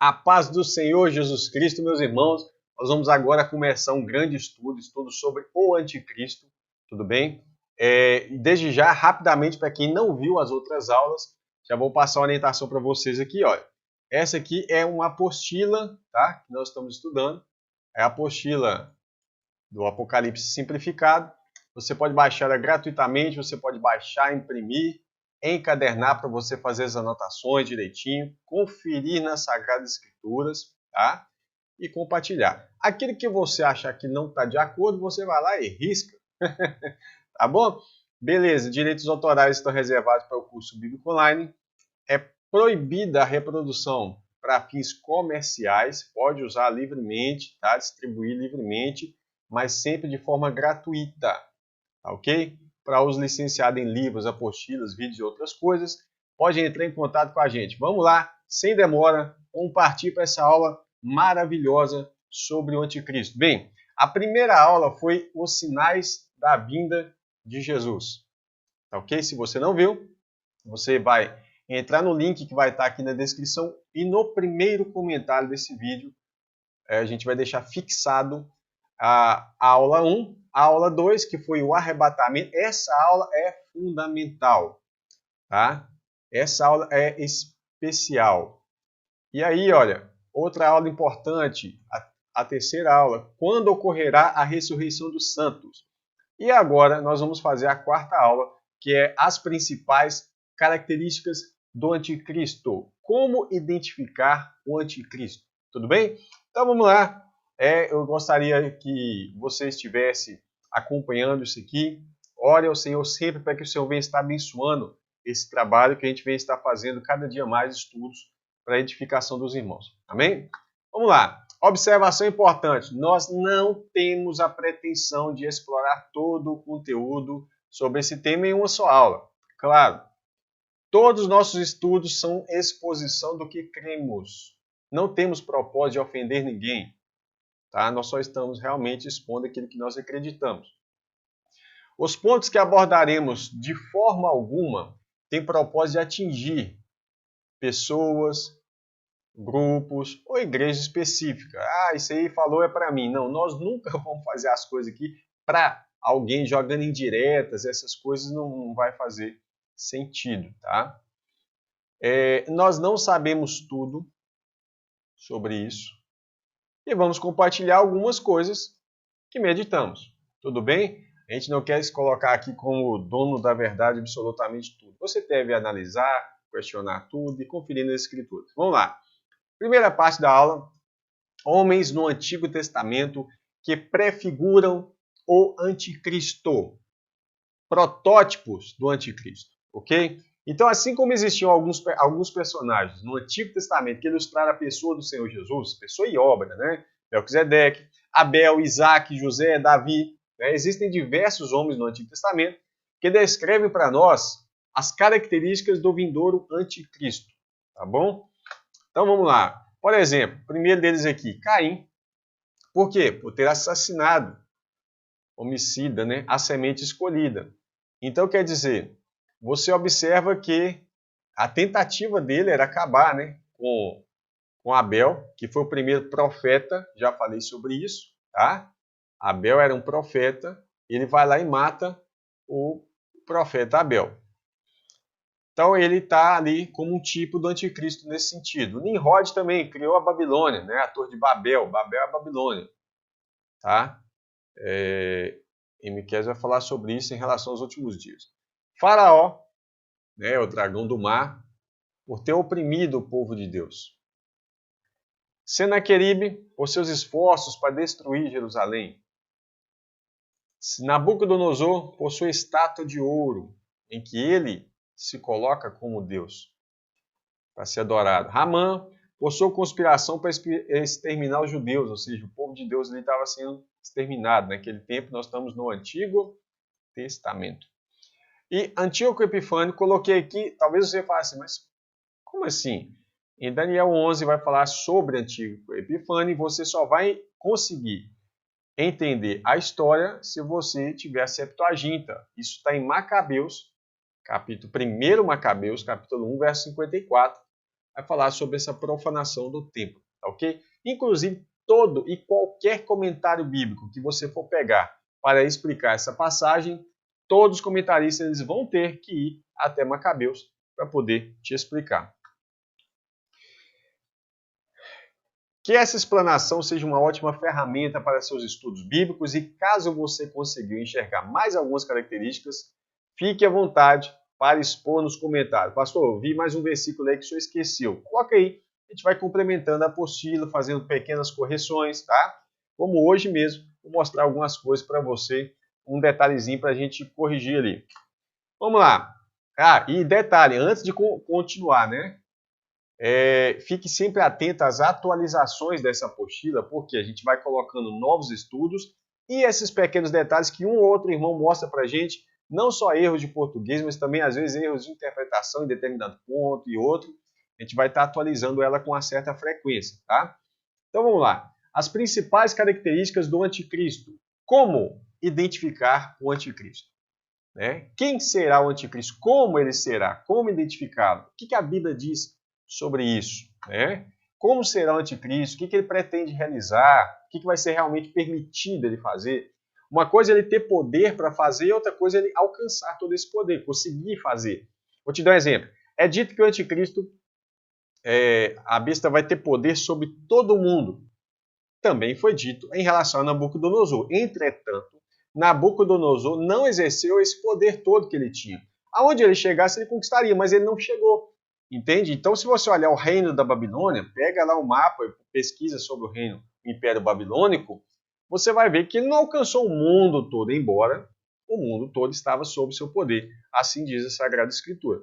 A paz do Senhor Jesus Cristo, meus irmãos. Nós vamos agora começar um grande estudo sobre o anticristo, tudo bem? Desde já, rapidamente, para quem não viu as outras aulas, já vou passar uma orientação para vocês aqui, olha. Essa aqui é uma apostila, tá? Que nós estamos estudando. É a apostila do Apocalipse simplificado. Você pode baixar ela gratuitamente, você pode baixar, imprimir, encadernar para você fazer as anotações direitinho, conferir nas Sagradas Escrituras, tá? E compartilhar. Aquele que você achar que não está de acordo, você vai lá e risca. Tá bom? Beleza, direitos autorais estão reservados para o curso Bíblico Online. É proibida a reprodução para fins comerciais, pode usar livremente, tá? Distribuir livremente, mas sempre de forma gratuita, tá ok? Para os licenciados em livros, apostilas, vídeos e outras coisas, pode entrar em contato com a gente. Vamos lá, sem demora, vamos partir para essa aula maravilhosa sobre o anticristo. Bem, a primeira aula foi os sinais da vinda de Jesus, tá ok? Se você não viu, você vai entrar no link que vai estar aqui na descrição e no primeiro comentário desse vídeo a gente vai deixar fixado a aula 1, a aula 2, que foi o arrebatamento. Essa aula é fundamental, tá? Essa aula é especial. E aí, olha, outra aula importante, a terceira aula, quando ocorrerá a ressurreição dos santos. E agora nós vamos fazer a quarta aula, que é as principais características do anticristo. Como identificar o anticristo? Tudo bem? Então vamos lá. Eu gostaria que você estivesse acompanhando isso aqui. Ore ao Senhor sempre para que o Senhor venha estar abençoando esse trabalho que a gente vem estar fazendo cada dia mais estudos para a edificação dos irmãos. Amém? Vamos lá. Observação importante. Nós não temos a pretensão de explorar todo o conteúdo sobre esse tema em uma só aula. Claro, todos os nossos estudos são exposição do que cremos. Não temos propósito de ofender ninguém. Tá? Nós só estamos realmente expondo aquilo que nós acreditamos. Os pontos que abordaremos de forma alguma têm propósito de atingir pessoas, grupos ou igreja específica. Isso aí falou é para mim. Não, nós nunca vamos fazer as coisas aqui para alguém jogando indiretas, essas coisas não vai fazer sentido, tá? Nós não sabemos tudo sobre isso e vamos compartilhar algumas coisas que meditamos. Tudo bem? A gente não quer se colocar aqui como dono da verdade absolutamente tudo. Você deve analisar, questionar tudo e conferir nas escrituras. Vamos lá. Primeira parte da aula, homens no Antigo Testamento que prefiguram o anticristo. Protótipos do anticristo, ok? Então, assim como existiam alguns personagens no Antigo Testamento que ilustraram a pessoa do Senhor Jesus, pessoa e obra, né? Melquisedeque, Abel, Isaac, José, Davi, né? Existem diversos homens no Antigo Testamento que descrevem para nós as características do vindouro anticristo, tá bom? Então vamos lá. Por exemplo, o primeiro deles aqui, Caim. Por quê? Por ter assassinado, homicida, né? A semente escolhida. Então quer dizer, você observa que a tentativa dele era acabar, né, com Abel, que foi o primeiro profeta, já falei sobre isso, tá? Abel era um profeta, ele vai lá e mata o profeta Abel. Então ele está ali como um tipo do anticristo nesse sentido. Nimrod também criou a Babilônia, né? A Torre de Babel. Babel é a Babilônia. Tá? E Miqueias vai falar sobre isso em relação aos últimos dias. Faraó, né, o dragão do mar, por ter oprimido o povo de Deus. Senaqueribe, por seus esforços para destruir Jerusalém. Nabucodonosor, por sua estátua de ouro, em que ele se coloca como Deus, para ser adorado. Ramã, por sua conspiração para exterminar os judeus, ou seja, o povo de Deus estava sendo exterminado. Naquele tempo nós estamos no Antigo Testamento. E Antíoco Epifânio, coloquei aqui, talvez você fale assim, mas como assim? Em Daniel 11 vai falar sobre Antíoco Epifânio e você só vai conseguir entender a história se você tiver a Septuaginta. Isso está em Macabeus, capítulo 1 Macabeus, capítulo 1, verso 54. vai falar sobre essa profanação do templo, tá ok? Inclusive, todo e qualquer comentário bíblico que você for pegar para explicar essa passagem, todos os comentaristas eles vão ter que ir até Macabeus para poder te explicar. Que essa explanação seja uma ótima ferramenta para seus estudos bíblicos e caso você conseguiu enxergar mais algumas características, fique à vontade para expor nos comentários. Pastor, eu vi mais um versículo aí que o senhor esqueceu. Coloca aí, a gente vai complementando a apostila, fazendo pequenas correções, tá? Como hoje mesmo, vou mostrar algumas coisas para você, um detalhezinho para a gente corrigir ali. Vamos lá. Ah, e detalhe, antes de continuar, né? Fique sempre atento às atualizações dessa apostila, porque a gente vai colocando novos estudos e esses pequenos detalhes que um ou outro irmão mostra para a gente, não só erros de português, mas também às vezes erros de interpretação em determinado ponto e outro, a gente vai estar atualizando ela com uma certa frequência, tá? Então vamos lá. As principais características do anticristo. Como identificar o anticristo? Né? Quem será o anticristo? Como ele será? Como identificá-lo? O que a Bíblia diz sobre isso? Né? Como será o anticristo? O que ele pretende realizar? O que vai ser realmente permitido ele fazer? Uma coisa é ele ter poder para fazer, outra coisa é ele alcançar todo esse poder, conseguir fazer. Vou te dar um exemplo. É dito que o anticristo, a besta vai ter poder sobre todo mundo. Também foi dito em relação a Nabucodonosor. Entretanto, Nabucodonosor não exerceu esse poder todo que ele tinha. Aonde ele chegasse, ele conquistaria, mas ele não chegou. Entende? Então, se você olhar o reino da Babilônia, pega lá o mapa e pesquisa sobre o reino do Império Babilônico, você vai ver que ele não alcançou o mundo todo, embora o mundo todo estava sob seu poder. Assim diz a Sagrada Escritura.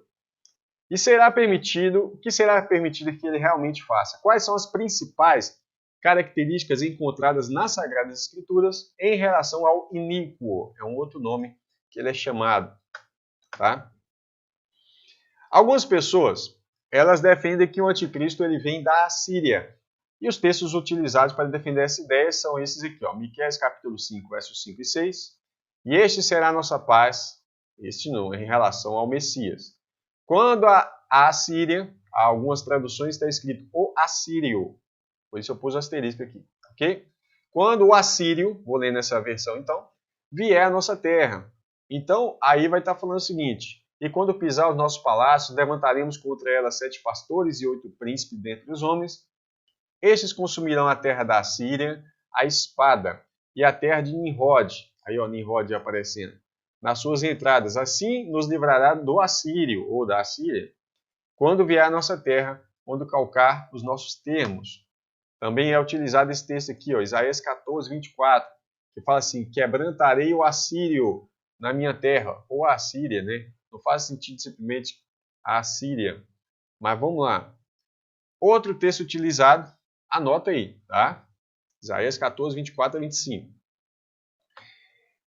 E será permitido, o que será permitido que ele realmente faça? Quais são as principais características encontradas nas Sagradas Escrituras em relação ao iníquo? É um outro nome que ele é chamado. Tá? Algumas pessoas, elas defendem que o anticristo ele vem da Assíria. E os textos utilizados para defender essa ideia são esses aqui, ó, Miqueias capítulo 5, versos 5 e 6. E este será a nossa paz, este não, em relação ao Messias. Quando a Assíria, algumas traduções está escrito o assírio, por isso eu pus asterisco aqui, ok? Quando o assírio, vou ler nessa versão então, vier à nossa terra. Então, aí vai estar falando o seguinte, e quando pisar os nossos palácios, levantaremos contra ela 7 pastores e 8 príncipes dentre os homens. Estes consumirão a terra da Assíria, a espada, e a terra de Nimrod. Aí, ó, Nimrod aparecendo. Nas suas entradas. Assim nos livrará do assírio, ou da Assíria, quando vier à nossa terra, quando calcar os nossos termos. Também é utilizado esse texto aqui, ó, Isaías 14, 24, que fala assim, quebrantarei o assírio na minha terra, ou a Assíria, né? Não faz sentido simplesmente a Assíria. Mas vamos lá. Outro texto utilizado, anota aí, tá? Isaías 14, 24 a 25.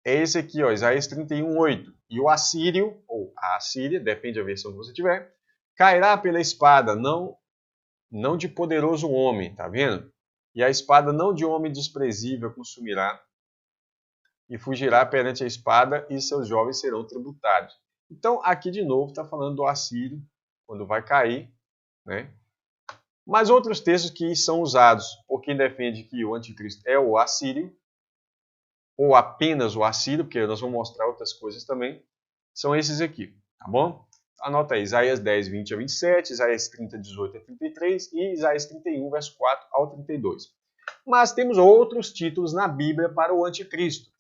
É esse aqui, ó, Isaías 31, 8. E o assírio, ou a Assíria, depende da versão que você tiver, cairá pela espada, não de poderoso homem, tá vendo? E a espada não de homem desprezível consumirá, e fugirá perante a espada, e seus jovens serão tributários. Então, aqui de novo está falando do assírio, quando vai cair, né? Mas outros textos que são usados por quem defende que o anticristo é o assírio, ou apenas o assírio, porque nós vamos mostrar outras coisas também, são esses aqui, tá bom? Anota aí, Isaías 10, 20 a 27, Isaías 30, 18 a 33 e Isaías 31, verso 4 ao 32. Mas temos outros títulos na Bíblia para o anticristo.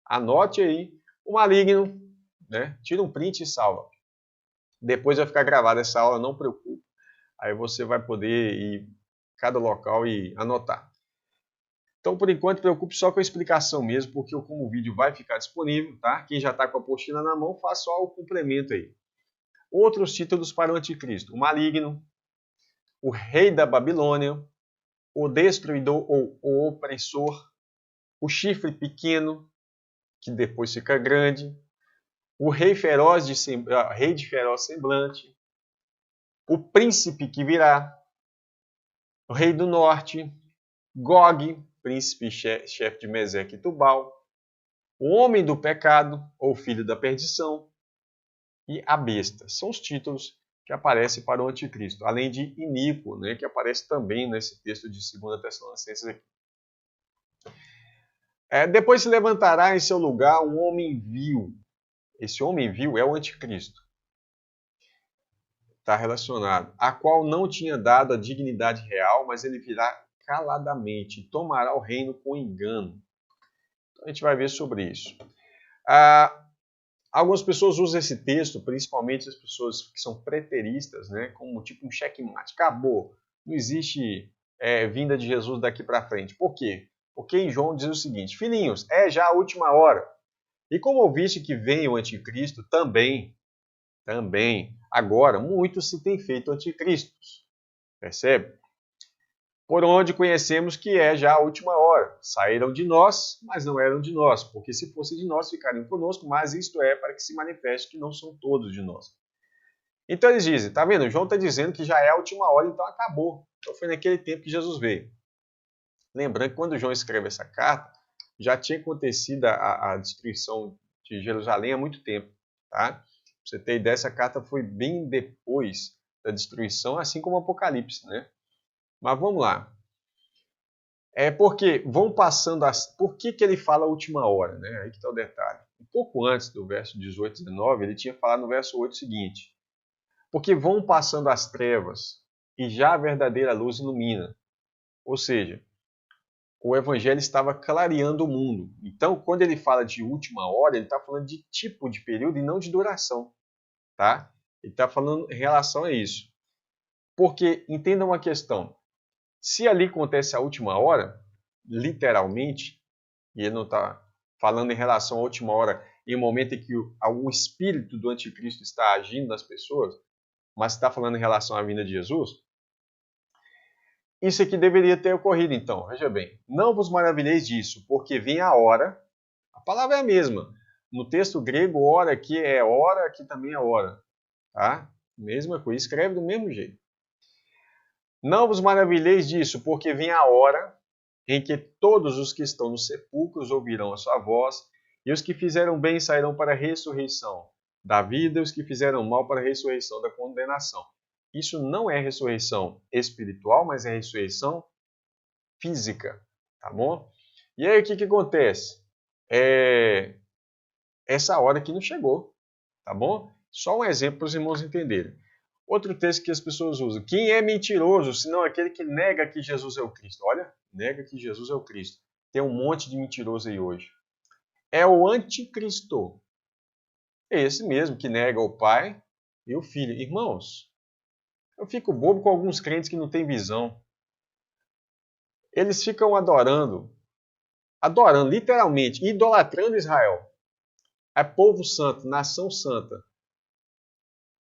Anote aí, o maligno, né? Tira um print e salva. Depois vai ficar gravada essa aula, não preocupe. Aí você vai poder ir em cada local e anotar. Então, por enquanto, preocupe só com a explicação mesmo, porque como o vídeo vai ficar disponível, tá? Quem já está com a apostila na mão, faz só o complemento aí. Outros títulos para o anticristo: o maligno, o rei da Babilônia, o destruidor ou o opressor, o chifre pequeno, que depois fica grande, o rei rei de feroz semblante, o príncipe que virá, o rei do norte, Gog, príncipe chefe de Meseque e Tubal, o homem do pecado, ou filho da perdição, e a besta. São os títulos que aparece para o anticristo, além de iníquo, né, que aparece também nesse texto de 2 Tessalonicenses aqui. Depois se levantará em seu lugar um homem vil. Esse homem vil é o anticristo. Está relacionado. A qual não tinha dado a dignidade real, mas ele virá caladamente e tomará o reino com engano. Então a gente vai ver sobre isso. Algumas pessoas usam esse texto, principalmente as pessoas que são preteristas, né, como tipo um checkmate. Acabou. Não existe vinda de Jesus daqui para frente. Por quê? Porque em João diz o seguinte: filhinhos, é já a última hora. E como ouviste que vem o anticristo, também, agora, muitos se têm feito anticristos. Percebe? Por onde conhecemos que é já a última hora. Saíram de nós, mas não eram de nós, porque se fosse de nós, ficariam conosco, mas isto é para que se manifeste que não são todos de nós. Então eles dizem, tá vendo? João está dizendo que já é a última hora, então acabou. Então foi naquele tempo que Jesus veio. Lembrando que quando João escreve essa carta, já tinha acontecido a destruição de Jerusalém há muito tempo. Tá? Pra você ter ideia, essa carta foi bem depois da destruição, assim como o Apocalipse, né? Mas vamos lá. Porque vão passando Por que ele fala a última hora? Né? Aí que está o detalhe. Um pouco antes do verso 18 e 19, ele tinha falado no verso 8 o seguinte: porque vão passando as trevas e já a verdadeira luz ilumina. Ou seja, o evangelho estava clareando o mundo. Então, quando ele fala de última hora, ele está falando de tipo de período e não de duração. Tá? Ele está falando em relação a isso. Porque, entenda uma questão. Se ali acontece a última hora, literalmente, e ele não está falando em relação à última hora, em um momento em que o espírito do anticristo está agindo nas pessoas, mas está falando em relação à vinda de Jesus, isso aqui deveria ter ocorrido então. Veja bem, não vos maravilheis disso, porque vem a hora, a palavra é a mesma. No texto grego, hora aqui é hora, aqui também é hora. Tá? Mesma coisa, escreve do mesmo jeito. Não vos maravilheis disso, porque vem a hora em que todos os que estão nos sepulcros ouvirão a sua voz, e os que fizeram bem sairão para a ressurreição da vida, e os que fizeram mal para a ressurreição da condenação. Isso não é ressurreição espiritual, mas é ressurreição física, tá bom? E aí o que acontece? Essa hora aqui não chegou, tá bom? Só um exemplo para os irmãos entenderem. Outro texto que as pessoas usam. Quem é mentiroso, senão aquele que nega que Jesus é o Cristo? Olha, nega que Jesus é o Cristo. Tem um monte de mentiroso aí hoje. É o anticristo. É esse mesmo que nega o Pai e o Filho. Irmãos, eu fico bobo com alguns crentes que não têm visão. Eles ficam adorando, literalmente, idolatrando Israel. É povo santo, nação santa.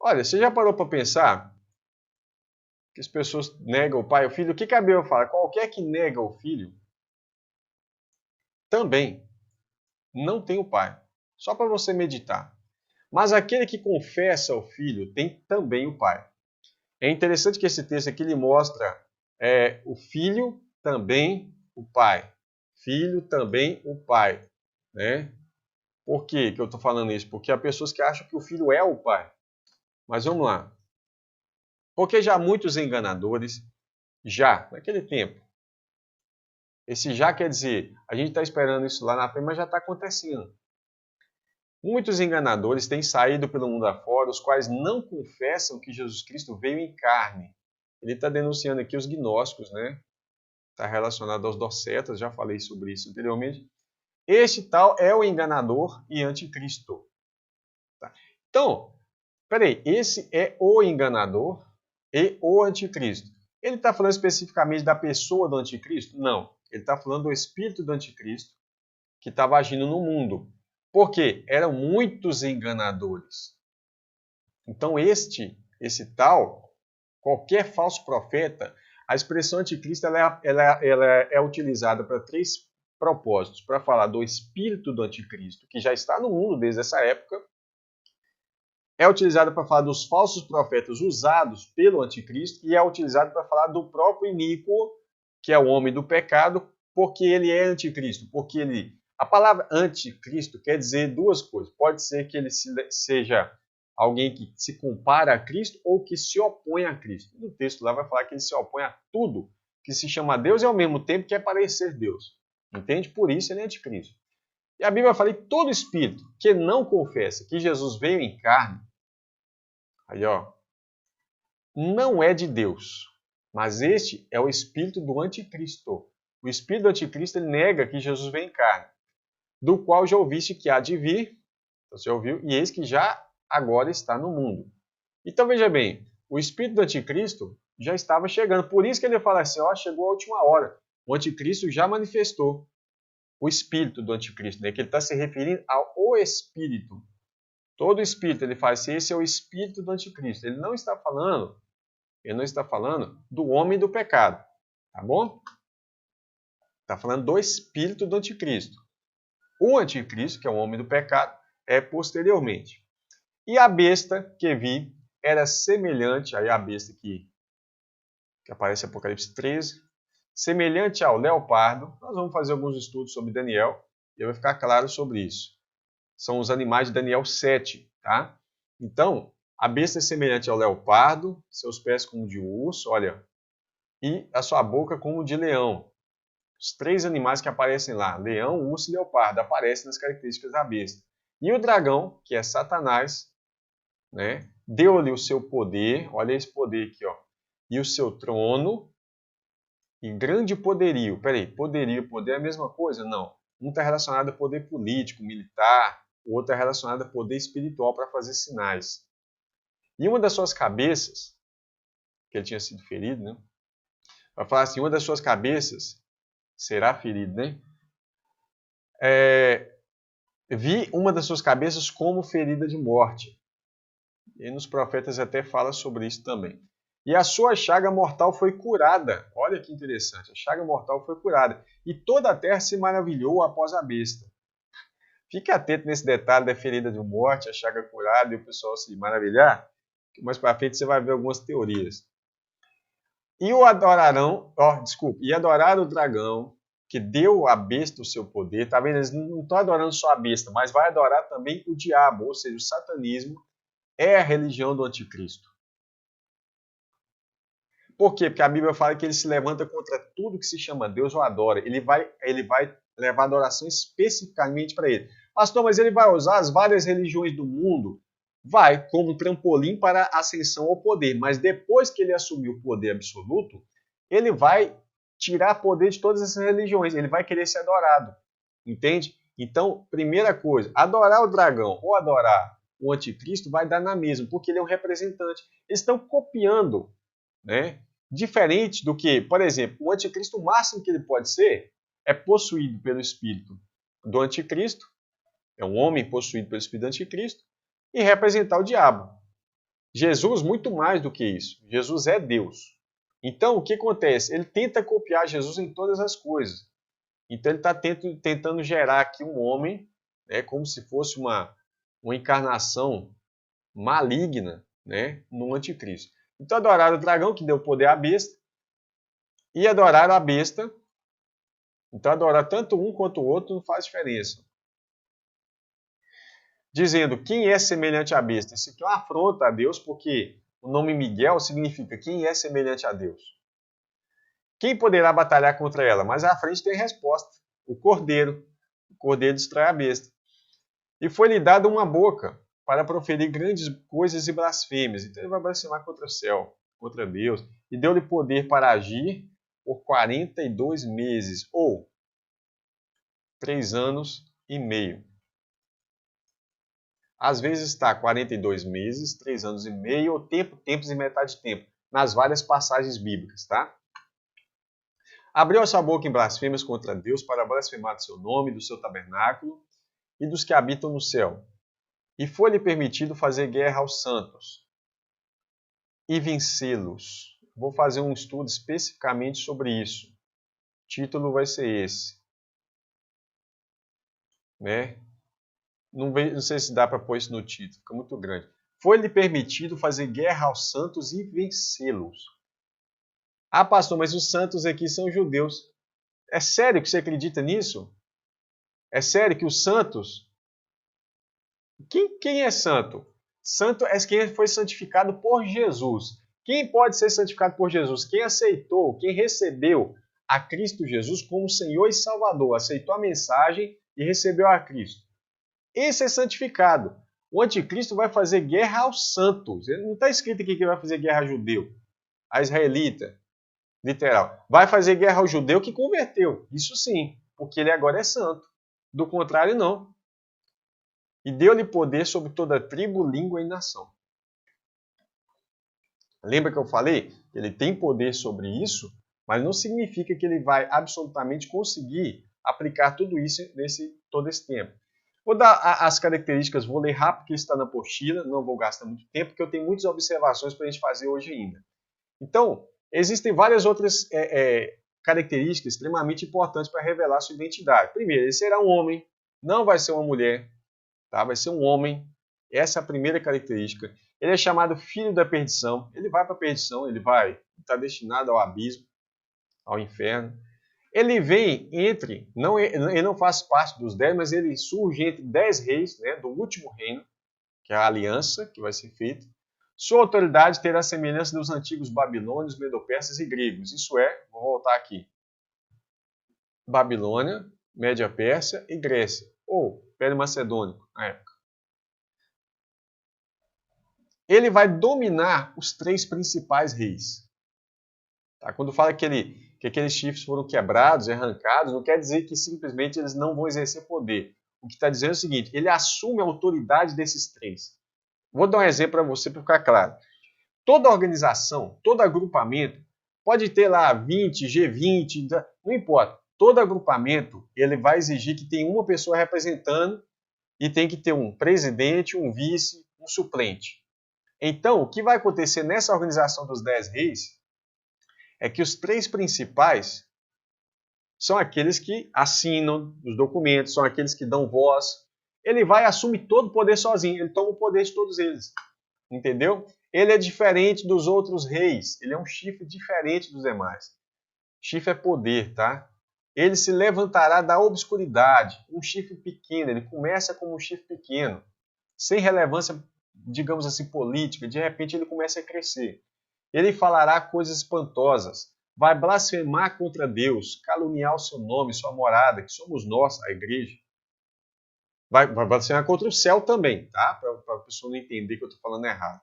Olha, você já parou para pensar que as pessoas negam o pai e o filho? O que a Bíblia fala? Qualquer que nega o filho também não tem o pai. Só para você meditar. Mas aquele que confessa o filho tem também o pai. É interessante que esse texto aqui ele mostra o filho também o pai. Filho também o pai. Né? Por que eu estou falando isso? Porque há pessoas que acham que o filho é o pai. Mas vamos lá. Porque já muitos enganadores, já, naquele tempo, esse já quer dizer, a gente está esperando isso lá na frente, mas já está acontecendo. Muitos enganadores têm saído pelo mundo afora, os quais não confessam que Jesus Cristo veio em carne. Ele está denunciando aqui os gnósticos, né? Está relacionado aos docetas, já falei sobre isso anteriormente. Este tal é o enganador e anticristo. Tá? Então, peraí, esse é o enganador e o anticristo. Ele está falando especificamente da pessoa do anticristo? Não. Ele está falando do espírito do anticristo que estava agindo no mundo. Por quê? Eram muitos enganadores. Então esse tal, qualquer falso profeta, a expressão anticristo ela é utilizada para 3 propósitos. Para falar do espírito do anticristo, que já está no mundo desde essa época. É utilizada para falar dos falsos profetas usados pelo anticristo e é utilizado para falar do próprio iníquo, que é o homem do pecado, porque ele é anticristo. A palavra anticristo quer dizer 2 coisas. Pode ser que ele seja alguém que se compara a Cristo ou que se opõe a Cristo. No texto lá vai falar que ele se opõe a tudo que se chama Deus e ao mesmo tempo quer parecer Deus. Entende? Por isso ele é anticristo. E a Bíblia fala que todo espírito que não confessa que Jesus veio em carne, aí ó, não é de Deus, mas este é o espírito do anticristo. O espírito do anticristo ele nega que Jesus veio em carne, do qual já ouviste que há de vir, você ouviu, e eis que já agora está no mundo. Então veja bem, o espírito do anticristo já estava chegando, por isso que ele fala assim, ó, chegou a última hora. O anticristo já manifestou o espírito do anticristo, né? Que ele está se referindo ao espírito. Todo espírito, ele fala assim, esse é o espírito do anticristo. Ele não está falando do homem do pecado, tá bom? Está falando do espírito do anticristo. O anticristo, que é o homem do pecado, é posteriormente. E a besta que vi era semelhante, aí a besta que aparece em Apocalipse 13, semelhante ao leopardo. Nós vamos fazer alguns estudos sobre Daniel e vai ficar claro sobre isso. São os animais de Daniel 7, tá? Então, a besta é semelhante ao leopardo, seus pés como de urso, olha, e a sua boca como de leão. Os três animais que aparecem lá, leão, urso e leopardo, aparecem nas características da besta. E o dragão, que é Satanás, né, deu-lhe o seu poder, olha esse poder aqui, ó, e o seu trono e grande poderio. Peraí, poderio e poder é a mesma coisa? Não. Um está relacionado a poder político, militar, o outro é relacionado a poder espiritual para fazer sinais. E uma das suas cabeças, que ele tinha sido ferido, né? Vai falar assim, uma das suas cabeças será ferida, né? Vi uma das suas cabeças como ferida de morte. E nos profetas até fala sobre isso também. E a sua chaga mortal foi curada. Olha que interessante, a chaga mortal foi curada. E toda a terra se maravilhou após a besta. Fique atento nesse detalhe da ferida de morte, a chaga curada e o pessoal se maravilhar. Que mais para frente você vai ver algumas teorias. E o adorarão, e adoraram o dragão, que deu à besta o seu poder. Tá vendo? Eles não estão adorando só a besta, mas vai adorar também o diabo, ou seja, o satanismo é a religião do anticristo. Por quê? Porque a Bíblia fala que ele se levanta contra tudo que se chama Deus ou adora. Ele vai levar adoração especificamente para ele. Pastor, mas ele vai usar as várias religiões do mundo? Vai, como trampolim para a ascensão ao poder. Mas depois que ele assumir o poder absoluto, ele vai tirar poder de todas essas religiões. Ele vai querer ser adorado. Entende? Então, primeira coisa, adorar o dragão ou adorar o anticristo vai dar na mesma, porque ele é um representante. Eles estão copiando, né? Diferente do que, por exemplo, o anticristo, o máximo que ele pode ser é possuído pelo espírito do anticristo, é um homem possuído pelo espírito do anticristo, e representar o diabo. Jesus, muito mais do que isso. Jesus é Deus. Então, o que acontece? Ele tenta copiar Jesus em todas as coisas. Então, ele está tentando gerar aqui um homem, né, como se fosse uma encarnação maligna, né, no anticristo. Então adoraram o dragão, que deu poder à besta, e adoraram a besta. Então adorar tanto um quanto o outro não faz diferença. Dizendo, quem é semelhante à besta? Isso aqui é uma afronta a Deus, porque o nome Miguel significa quem é semelhante a Deus. Quem poderá batalhar contra ela? Mas à frente tem resposta. O cordeiro. O cordeiro destrói a besta. E foi-lhe dada uma boca para proferir grandes coisas e blasfêmias. Então ele vai blasfemar contra o céu, contra Deus. E deu-lhe poder para agir por 42 meses, ou 3 anos e meio. Às vezes está 42 meses, 3 anos e meio, ou tempos e metade de tempo, nas várias passagens bíblicas, tá? Abriu a sua boca em blasfêmias contra Deus para blasfemar do seu nome, do seu tabernáculo e dos que habitam no céu. E foi-lhe permitido fazer guerra aos santos e vencê-los. Vou fazer um estudo especificamente sobre isso. O título vai ser esse. Né? Não sei se dá para pôr isso no título, fica muito grande. Foi-lhe permitido fazer guerra aos santos e vencê-los. Ah, pastor, mas os santos aqui são judeus. É sério que você acredita nisso? É sério que os santos... Quem é santo? Santo é quem foi santificado por Jesus. Quem pode ser santificado por Jesus? Quem aceitou, quem recebeu a Cristo Jesus como Senhor e Salvador, aceitou a mensagem e recebeu a Cristo. Esse é santificado. O anticristo vai fazer guerra aos santos. Ele não está escrito aqui que vai fazer guerra a judeu, a israelita, literal. Vai fazer guerra ao judeu que converteu. Isso sim, porque ele agora é santo. Do contrário, não. E deu-lhe poder sobre toda tribo, língua e nação. Lembra que eu falei que ele tem poder sobre isso, mas não significa que ele vai absolutamente conseguir aplicar tudo isso todo esse tempo. Vou dar as características, vou ler rápido que está na apostila, não vou gastar muito tempo, porque eu tenho muitas observações para a gente fazer hoje ainda. Então, existem várias outras características extremamente importantes para revelar sua identidade. Primeiro, ele será um homem, não vai ser uma mulher, tá? Vai ser um homem. Essa é a primeira característica. Ele é chamado filho da perdição. Ele vai para a perdição, ele está destinado ao abismo, ao inferno. Ele vem ele não faz parte dos 10, mas ele surge entre 10 reis, né, do último reino, que é a aliança que vai ser feita. Sua autoridade terá a semelhança dos antigos babilônios, medo-persas e gregos. Isso é, vou voltar aqui, Babilônia, Média-Pérsia e Grécia, ou Império Macedônico, na época. Ele vai dominar os 3 principais reis. Tá? Quando fala que aqueles chifres foram quebrados, arrancados, não quer dizer que simplesmente eles não vão exercer poder. O que está dizendo é o seguinte, ele assume a autoridade desses 3. Vou dar um exemplo para você para ficar claro. Toda organização, todo agrupamento, pode ter lá 20, G20, não importa. Todo agrupamento ele vai exigir que tenha uma pessoa representando e tem que ter um presidente, um vice, um suplente. Então, o que vai acontecer nessa organização dos 10 reis é que os 3 principais são aqueles que assinam os documentos, são aqueles que dão voz. Ele vai assumir todo o poder sozinho, ele toma o poder de todos eles. Entendeu? Ele é diferente dos outros reis, ele é um chifre diferente dos demais. Chifre é poder, tá? Ele se levantará da obscuridade, um chifre pequeno, ele começa como um chifre pequeno, sem relevância, digamos assim, política, de repente ele começa a crescer. Ele falará coisas espantosas, vai blasfemar contra Deus, caluniar o seu nome, sua morada, que somos nós, a igreja. Vai blasfemar contra o céu também, tá? Para a pessoa não entender que eu estou falando errado.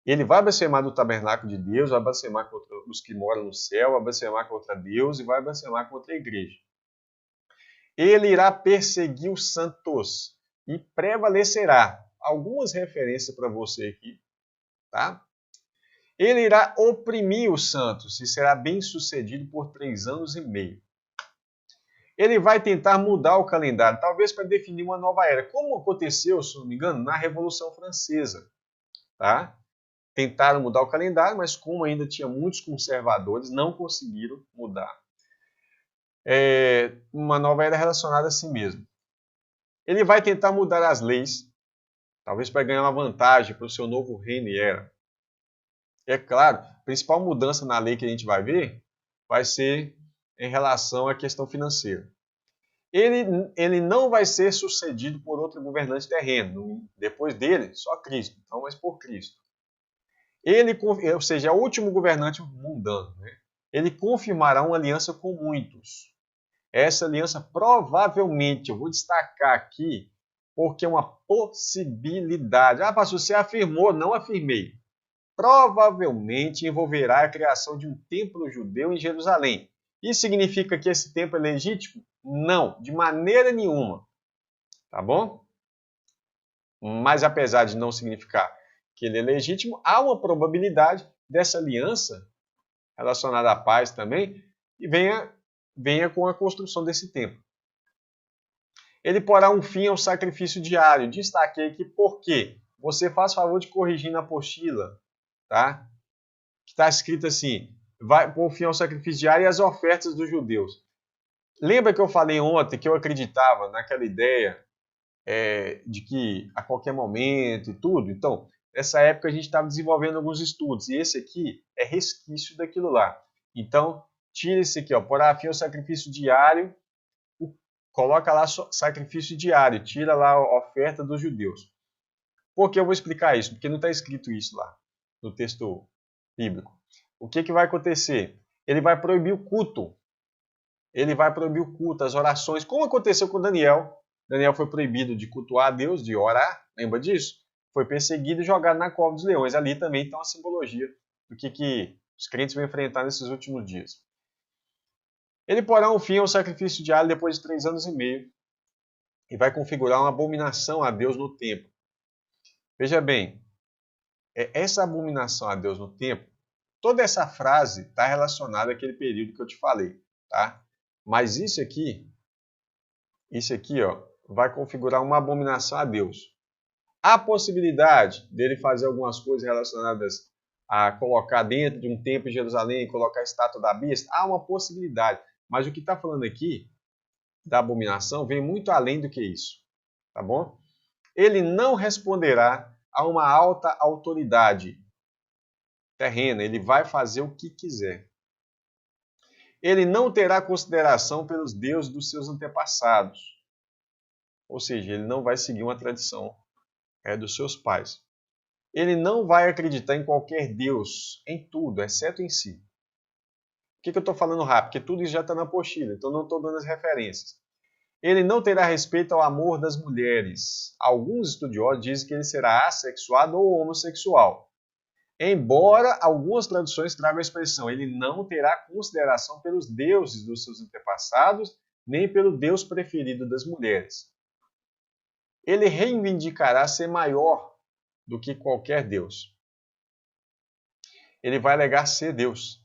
Ele vai blasfemar do tabernáculo de Deus, vai blasfemar contra os que moram no céu, vai blasfemar contra Deus e vai blasfemar contra a igreja. Ele irá perseguir os santos e prevalecerá. Algumas referências para você aqui, tá? Ele irá oprimir os santos e será bem sucedido por 3 anos e meio. Ele vai tentar mudar o calendário, talvez para definir uma nova era, como aconteceu, se não me engano, na Revolução Francesa, tá? Tentaram mudar o calendário, mas como ainda tinha muitos conservadores, não conseguiram mudar. Uma nova era relacionada a si mesmo. Ele vai tentar mudar as leis, talvez para ganhar uma vantagem para o seu novo reino e era. É claro, a principal mudança na lei que a gente vai ver vai ser em relação à questão financeira. Ele não vai ser sucedido por outro governante terreno. Depois dele, só Cristo. Então, mas por Cristo. Ele, ou seja, é o último governante mundano. Né? Ele confirmará uma aliança com muitos. Essa aliança provavelmente, eu vou destacar aqui, porque é uma possibilidade. Ah, pastor, você afirmou, não afirmei. Provavelmente envolverá a criação de um templo judeu em Jerusalém. Isso significa que esse templo é legítimo? Não, de maneira nenhuma. Tá bom? Mas apesar de não significar que ele é legítimo, há uma probabilidade dessa aliança relacionada à paz também e venha com a construção desse templo. Ele porá um fim ao sacrifício diário. Destaquei aqui por quê. Você faz favor de corrigir na apostila, tá? Que está escrito assim, vai pôr fim ao sacrifício diário e às ofertas dos judeus. Lembra que eu falei ontem que eu acreditava naquela ideia de que a qualquer momento e tudo? Então, nessa época a gente estava desenvolvendo alguns estudos, e esse aqui é resquício daquilo lá. Então, tira esse aqui, ó, porá fim ao sacrifício diário, coloca lá sacrifício diário, tira lá a oferta dos judeus. Por que eu vou explicar isso? Porque não está escrito isso lá no texto bíblico. O que vai acontecer? Ele vai proibir o culto. Ele vai proibir o culto, as orações, como aconteceu com Daniel. Daniel foi proibido de cultuar a Deus, de orar, lembra disso? Foi perseguido e jogado na cova dos leões. Ali também tem uma simbologia do que os crentes vão enfrentar nesses últimos dias. Ele porá um fim ao sacrifício diário depois de 3 anos e meio e vai configurar uma abominação a Deus no templo. Veja bem, essa abominação a Deus no templo, toda essa frase está relacionada àquele período que eu te falei, tá? Mas isso aqui, ó, vai configurar uma abominação a Deus. Há possibilidade dele fazer algumas coisas relacionadas a colocar dentro de um templo em Jerusalém, colocar a estátua da besta? Há uma possibilidade. Mas o que está falando aqui, da abominação, vem muito além do que isso. Tá bom? Ele não responderá a uma alta autoridade terrena. Ele vai fazer o que quiser. Ele não terá consideração pelos deuses dos seus antepassados. Ou seja, ele não vai seguir uma tradição dos seus pais. Ele não vai acreditar em qualquer Deus, em tudo, exceto em si. Por que eu estou falando rápido? Porque tudo isso já está na apostila, então não estou dando as referências. Ele não terá respeito ao amor das mulheres. Alguns estudiosos dizem que ele será assexuado ou homossexual. Embora algumas traduções tragam a expressão, ele não terá consideração pelos deuses dos seus antepassados, nem pelo Deus preferido das mulheres. Ele reivindicará ser maior do que qualquer Deus. Ele vai alegar ser Deus.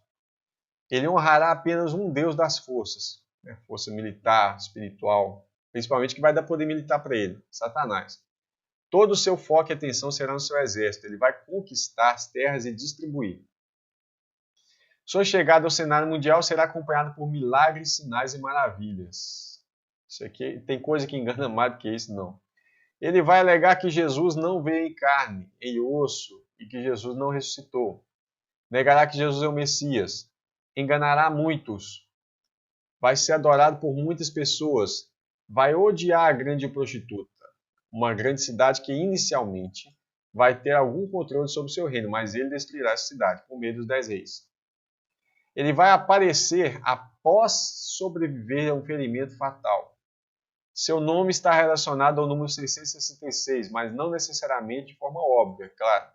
Ele honrará apenas um Deus das forças, força militar, espiritual, principalmente que vai dar poder militar para ele, Satanás. Todo o seu foco e atenção será no seu exército. Ele vai conquistar as terras e distribuir. Sua chegada ao cenário mundial será acompanhada por milagres, sinais e maravilhas. Isso aqui tem coisa que engana mais do que isso, não. Ele vai alegar que Jesus não veio em carne, em osso, e que Jesus não ressuscitou. Negará que Jesus é o Messias. Enganará muitos. Vai ser adorado por muitas pessoas. Vai odiar a grande prostituta. Uma grande cidade que inicialmente vai ter algum controle sobre o seu reino, mas ele destruirá essa cidade, com medo dos 10 reis. Ele vai aparecer após sobreviver a um ferimento fatal. Seu nome está relacionado ao número 666, mas não necessariamente de forma óbvia, claro.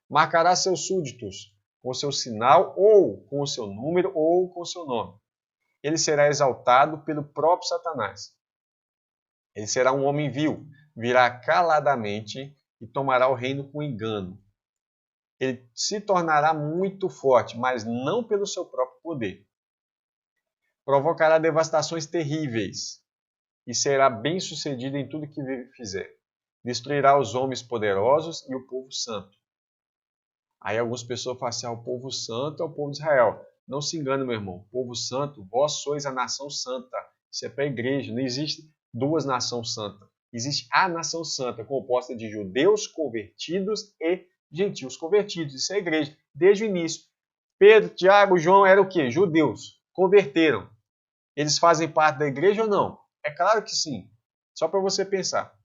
Marcará seus súditos com seu sinal, ou com o seu número, ou com o seu nome. Ele será exaltado pelo próprio Satanás. Ele será um homem vil, virá caladamente e tomará o reino com engano. Ele se tornará muito forte, mas não pelo seu próprio poder. Provocará devastações terríveis e será bem-sucedido em tudo que fizer. Destruirá os homens poderosos e o povo santo. Aí algumas pessoas falam assim, o povo santo é o povo de Israel. Não se engane, meu irmão. O povo santo, vós sois a nação santa. Isso é para a igreja. Não existe duas nações santas. Existe a nação santa, composta de judeus convertidos e gentios convertidos. Isso é a igreja, desde o início. Pedro, Tiago, João eram o quê? Judeus. Converteram. Eles fazem parte da igreja ou não? É claro que sim. Só para você pensar.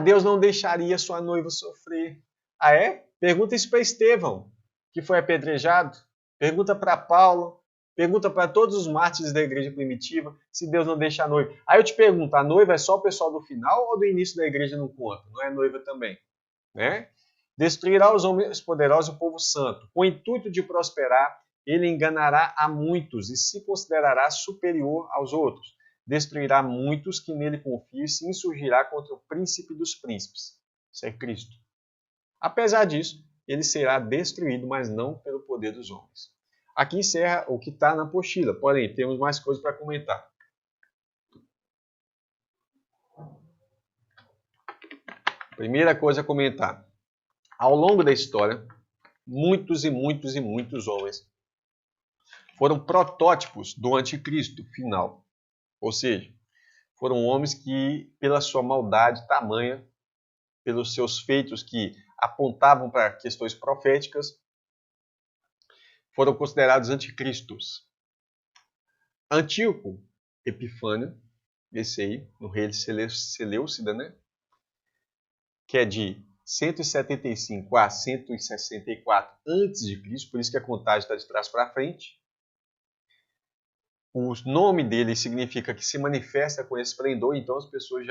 Deus não deixaria sua noiva sofrer. É? Pergunta isso para Estevão, que foi apedrejado. Pergunta para Paulo. Pergunta para todos os mártires da igreja primitiva se Deus não deixa a noiva. Aí eu te pergunto, a noiva é só o pessoal do final ou do início da igreja não conta? Não é noiva também? Né? Destruirá os homens poderosos e o povo santo. Com o intuito de prosperar, ele enganará a muitos e se considerará superior aos outros. Destruirá muitos que nele confiam e se insurgirá contra o príncipe dos príncipes. Isso é Cristo. Apesar disso, ele será destruído, mas não pelo poder dos homens. Aqui encerra o que está na apostila, porém, temos mais coisas para comentar. Primeira coisa a comentar. Ao longo da história, muitos homens foram protótipos do anticristo final. Ou seja, foram homens que, pela sua maldade tamanha, pelos seus feitos que apontavam para questões proféticas, foram considerados anticristos. Antíoco Epifânio, esse aí, o rei Seleucida, né? que é de 175 a 164 a.C., por isso que a contagem está de trás para frente. O nome dele significa que se manifesta com esplendor, então as pessoas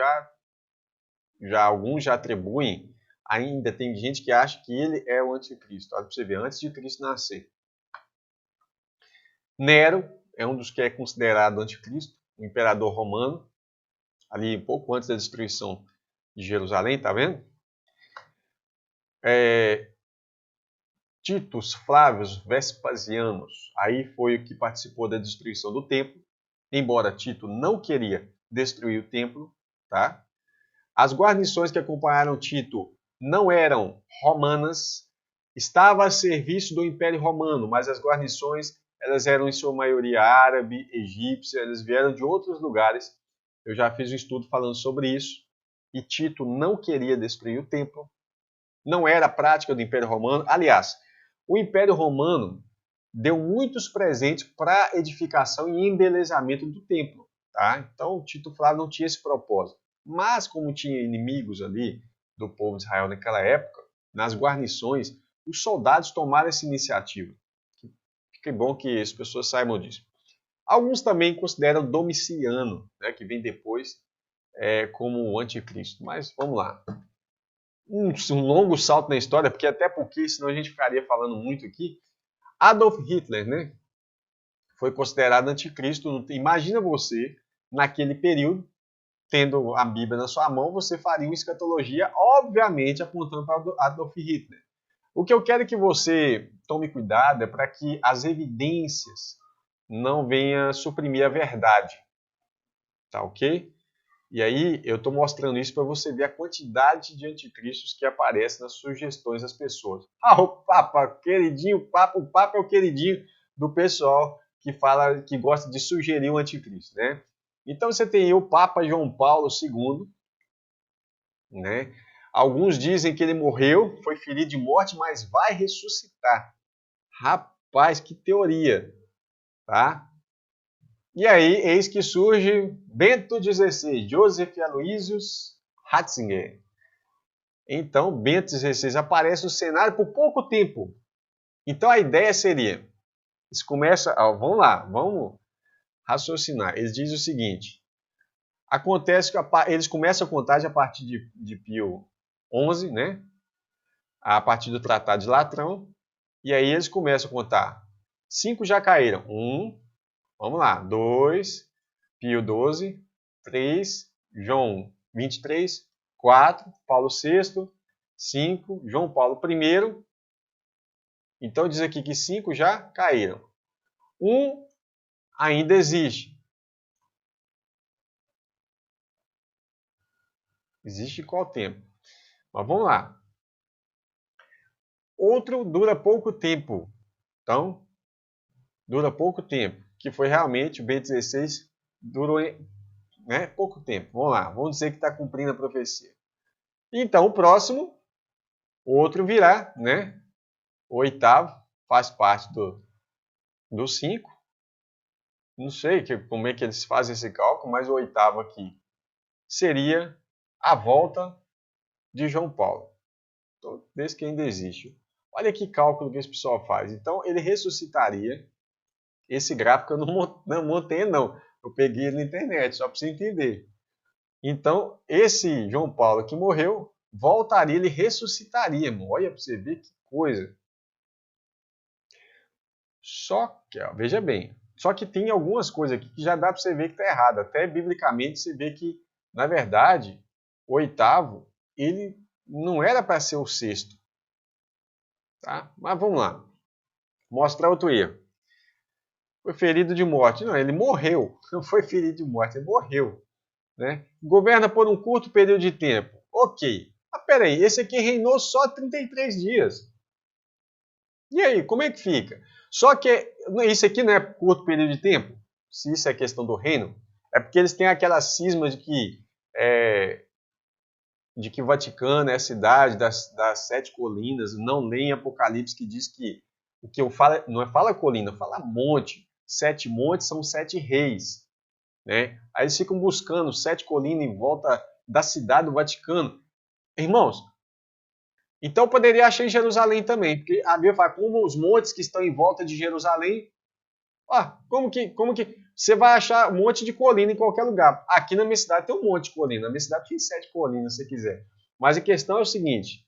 alguns já atribuem, ainda tem gente que acha que ele é o anticristo. Olha para você ver, antes de Cristo nascer. Nero é um dos que é considerado anticristo, o imperador romano, ali um pouco antes da destruição de Jerusalém, tá vendo? Titus Flávios Vespasianos, aí foi o que participou da destruição do templo, embora Tito não queria destruir o templo, tá? As guarnições que acompanharam Tito não eram romanas, estava a serviço do Império Romano, mas as guarnições elas eram em sua maioria árabe, egípcia, elas vieram de outros lugares. Eu já fiz um estudo falando sobre isso, e Tito não queria destruir o templo, não era a prática do Império Romano. Aliás, o Império Romano deu muitos presentes para edificação e embelezamento do templo, tá? Então, Tito Flávio não tinha esse propósito. Mas, como tinha inimigos ali do povo de Israel naquela época, nas guarnições, os soldados tomaram essa iniciativa. Que bom que as pessoas saibam disso. Alguns também consideram Domiciano, né, que vem depois, como o anticristo. Mas vamos lá. Um longo salto na história, porque senão a gente ficaria falando muito aqui. Adolf Hitler, né, foi considerado anticristo. Imagina você, naquele período, tendo a Bíblia na sua mão, você faria uma escatologia, obviamente, apontando para Adolf Hitler. O que eu quero que você tome cuidado é para que as evidências não venham suprimir a verdade. Tá ok? E aí, eu estou mostrando isso para você ver a quantidade de anticristos que aparecem nas sugestões das pessoas. Ah, o Papa, queridinho, o Papa é o queridinho do pessoal que fala, que gosta de sugerir o anticristo, né? Então você tem aí o Papa João Paulo II, né? Alguns dizem que ele morreu, foi ferido de morte, mas vai ressuscitar. Rapaz, que teoria, tá? E aí, eis que surge Bento XVI, Joseph Aloysius Ratzinger. Então, Bento XVI aparece no cenário por pouco tempo. Então, a ideia seria, eles começam, vamos lá, vamos raciocinar. Eles dizem o seguinte, acontece que eles começam a contagem a partir de Pio XI, né? A partir do Tratado de Latrão, e aí eles começam a contar. 5 já caíram. 1, vamos lá, 2, Pio XII, 3, João 23, 4, Paulo VI, 5, João Paulo I. Então diz aqui que 5 já caíram. 1 ainda existe. Existe em qual tempo? Mas vamos lá. Outro dura pouco tempo. Então, dura pouco tempo. Que foi realmente o B16 durou, né, pouco tempo. Vamos lá, vamos dizer que está cumprindo a profecia. Então, o próximo, o outro virá, né? O oitavo, faz parte do 5. Não sei como é que eles fazem esse cálculo, mas o oitavo aqui seria a volta de João Paulo. Então, desde que ainda existe. Olha que cálculo que esse pessoal faz. Então, ele ressuscitaria. Esse gráfico eu não montei, não. Eu peguei ele na internet, só para você entender. Então, esse João Paulo que morreu, voltaria, ele ressuscitaria, irmão. Olha para você ver que coisa. Só que, veja bem, só que tem algumas coisas aqui que já dá para você ver que está errado. Até biblicamente você vê que, na verdade, o oitavo, ele não era para ser o sexto. Tá? Mas vamos lá. Mostrar outro erro. Foi ferido de morte. Não, ele morreu. Não foi ferido de morte, ele morreu. Né? Governa por um curto período de tempo. Ok. Mas peraí, esse aqui reinou só 33 dias. E aí, como é que fica? Só que isso aqui não é curto período de tempo. Se isso é questão do reino, é porque eles têm aquela cisma de que o Vaticano é a cidade das 7 colinas. Não leem Apocalipse que diz que o que eu falo não é fala colina, fala monte. 7 montes são 7 reis. Né? Aí eles ficam buscando 7 colinas em volta da cidade do Vaticano. Irmãos, Então poderia achar em Jerusalém também, porque a Bíblia fala como os montes que estão em volta de Jerusalém. Como que você vai achar um monte de colina em qualquer lugar? Aqui na minha cidade tem um monte de colina. Na minha cidade tem 7 colinas, se você quiser. Mas a questão é o seguinte,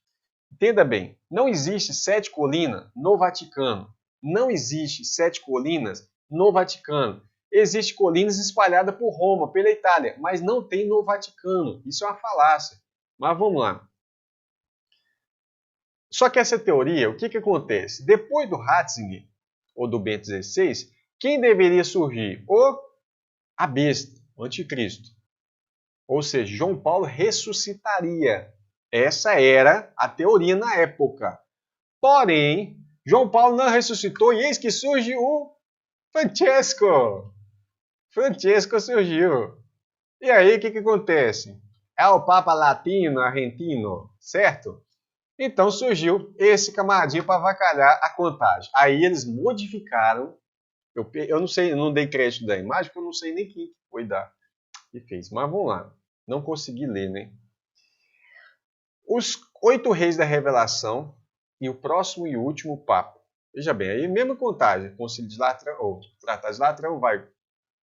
entenda bem, não existe 7 colinas no Vaticano. Não existe 7 colinas no Vaticano. Existem colinas espalhadas por Roma, pela Itália, mas não tem no Vaticano. Isso é uma falácia. Mas vamos lá. Só que essa teoria, o que acontece? Depois do Ratzinger, ou do Bento XVI, quem deveria surgir? A besta, o anticristo. Ou seja, João Paulo ressuscitaria. Essa era a teoria na época. Porém, João Paulo não ressuscitou e eis que surge o Francesco. Francesco surgiu. E aí, o que acontece? É o Papa Latino, Argentino, certo? Então surgiu esse camaradinho para avacalhar a contagem. Aí eles modificaram. Eu não sei, eu não dei crédito da imagem, porque eu não sei nem quem foi dar e fez. Mas vamos lá. Não consegui ler, né? Os 8 reis da revelação e o próximo e último Papa. Veja bem, aí mesma contagem. Concílio de Latrão, ou Tratado de Latrão, vai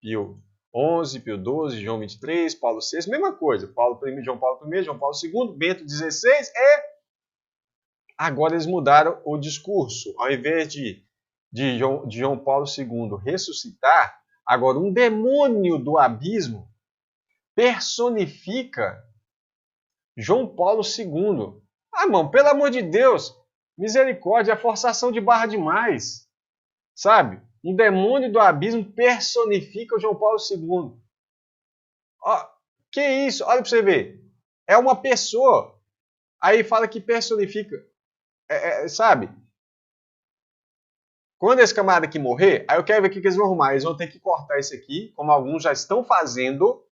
Pio XI, Pio XII, João XXIII, Paulo VI, mesma coisa. João Paulo I, João Paulo II, Bento XVI e... Agora eles mudaram o discurso. Ao invés de João Paulo II ressuscitar, agora um demônio do abismo personifica João Paulo II. Ah, mano, pelo amor de Deus, misericórdia, é forçação de barra demais. Sabe? Um demônio do abismo personifica o João Paulo II. Ó, que isso? Olha pra você ver. É uma pessoa. Aí fala que personifica. Sabe? Quando esse camarada aqui morrer, aí eu quero ver o que eles vão arrumar. Eles vão ter que cortar isso aqui, como alguns já estão fazendo,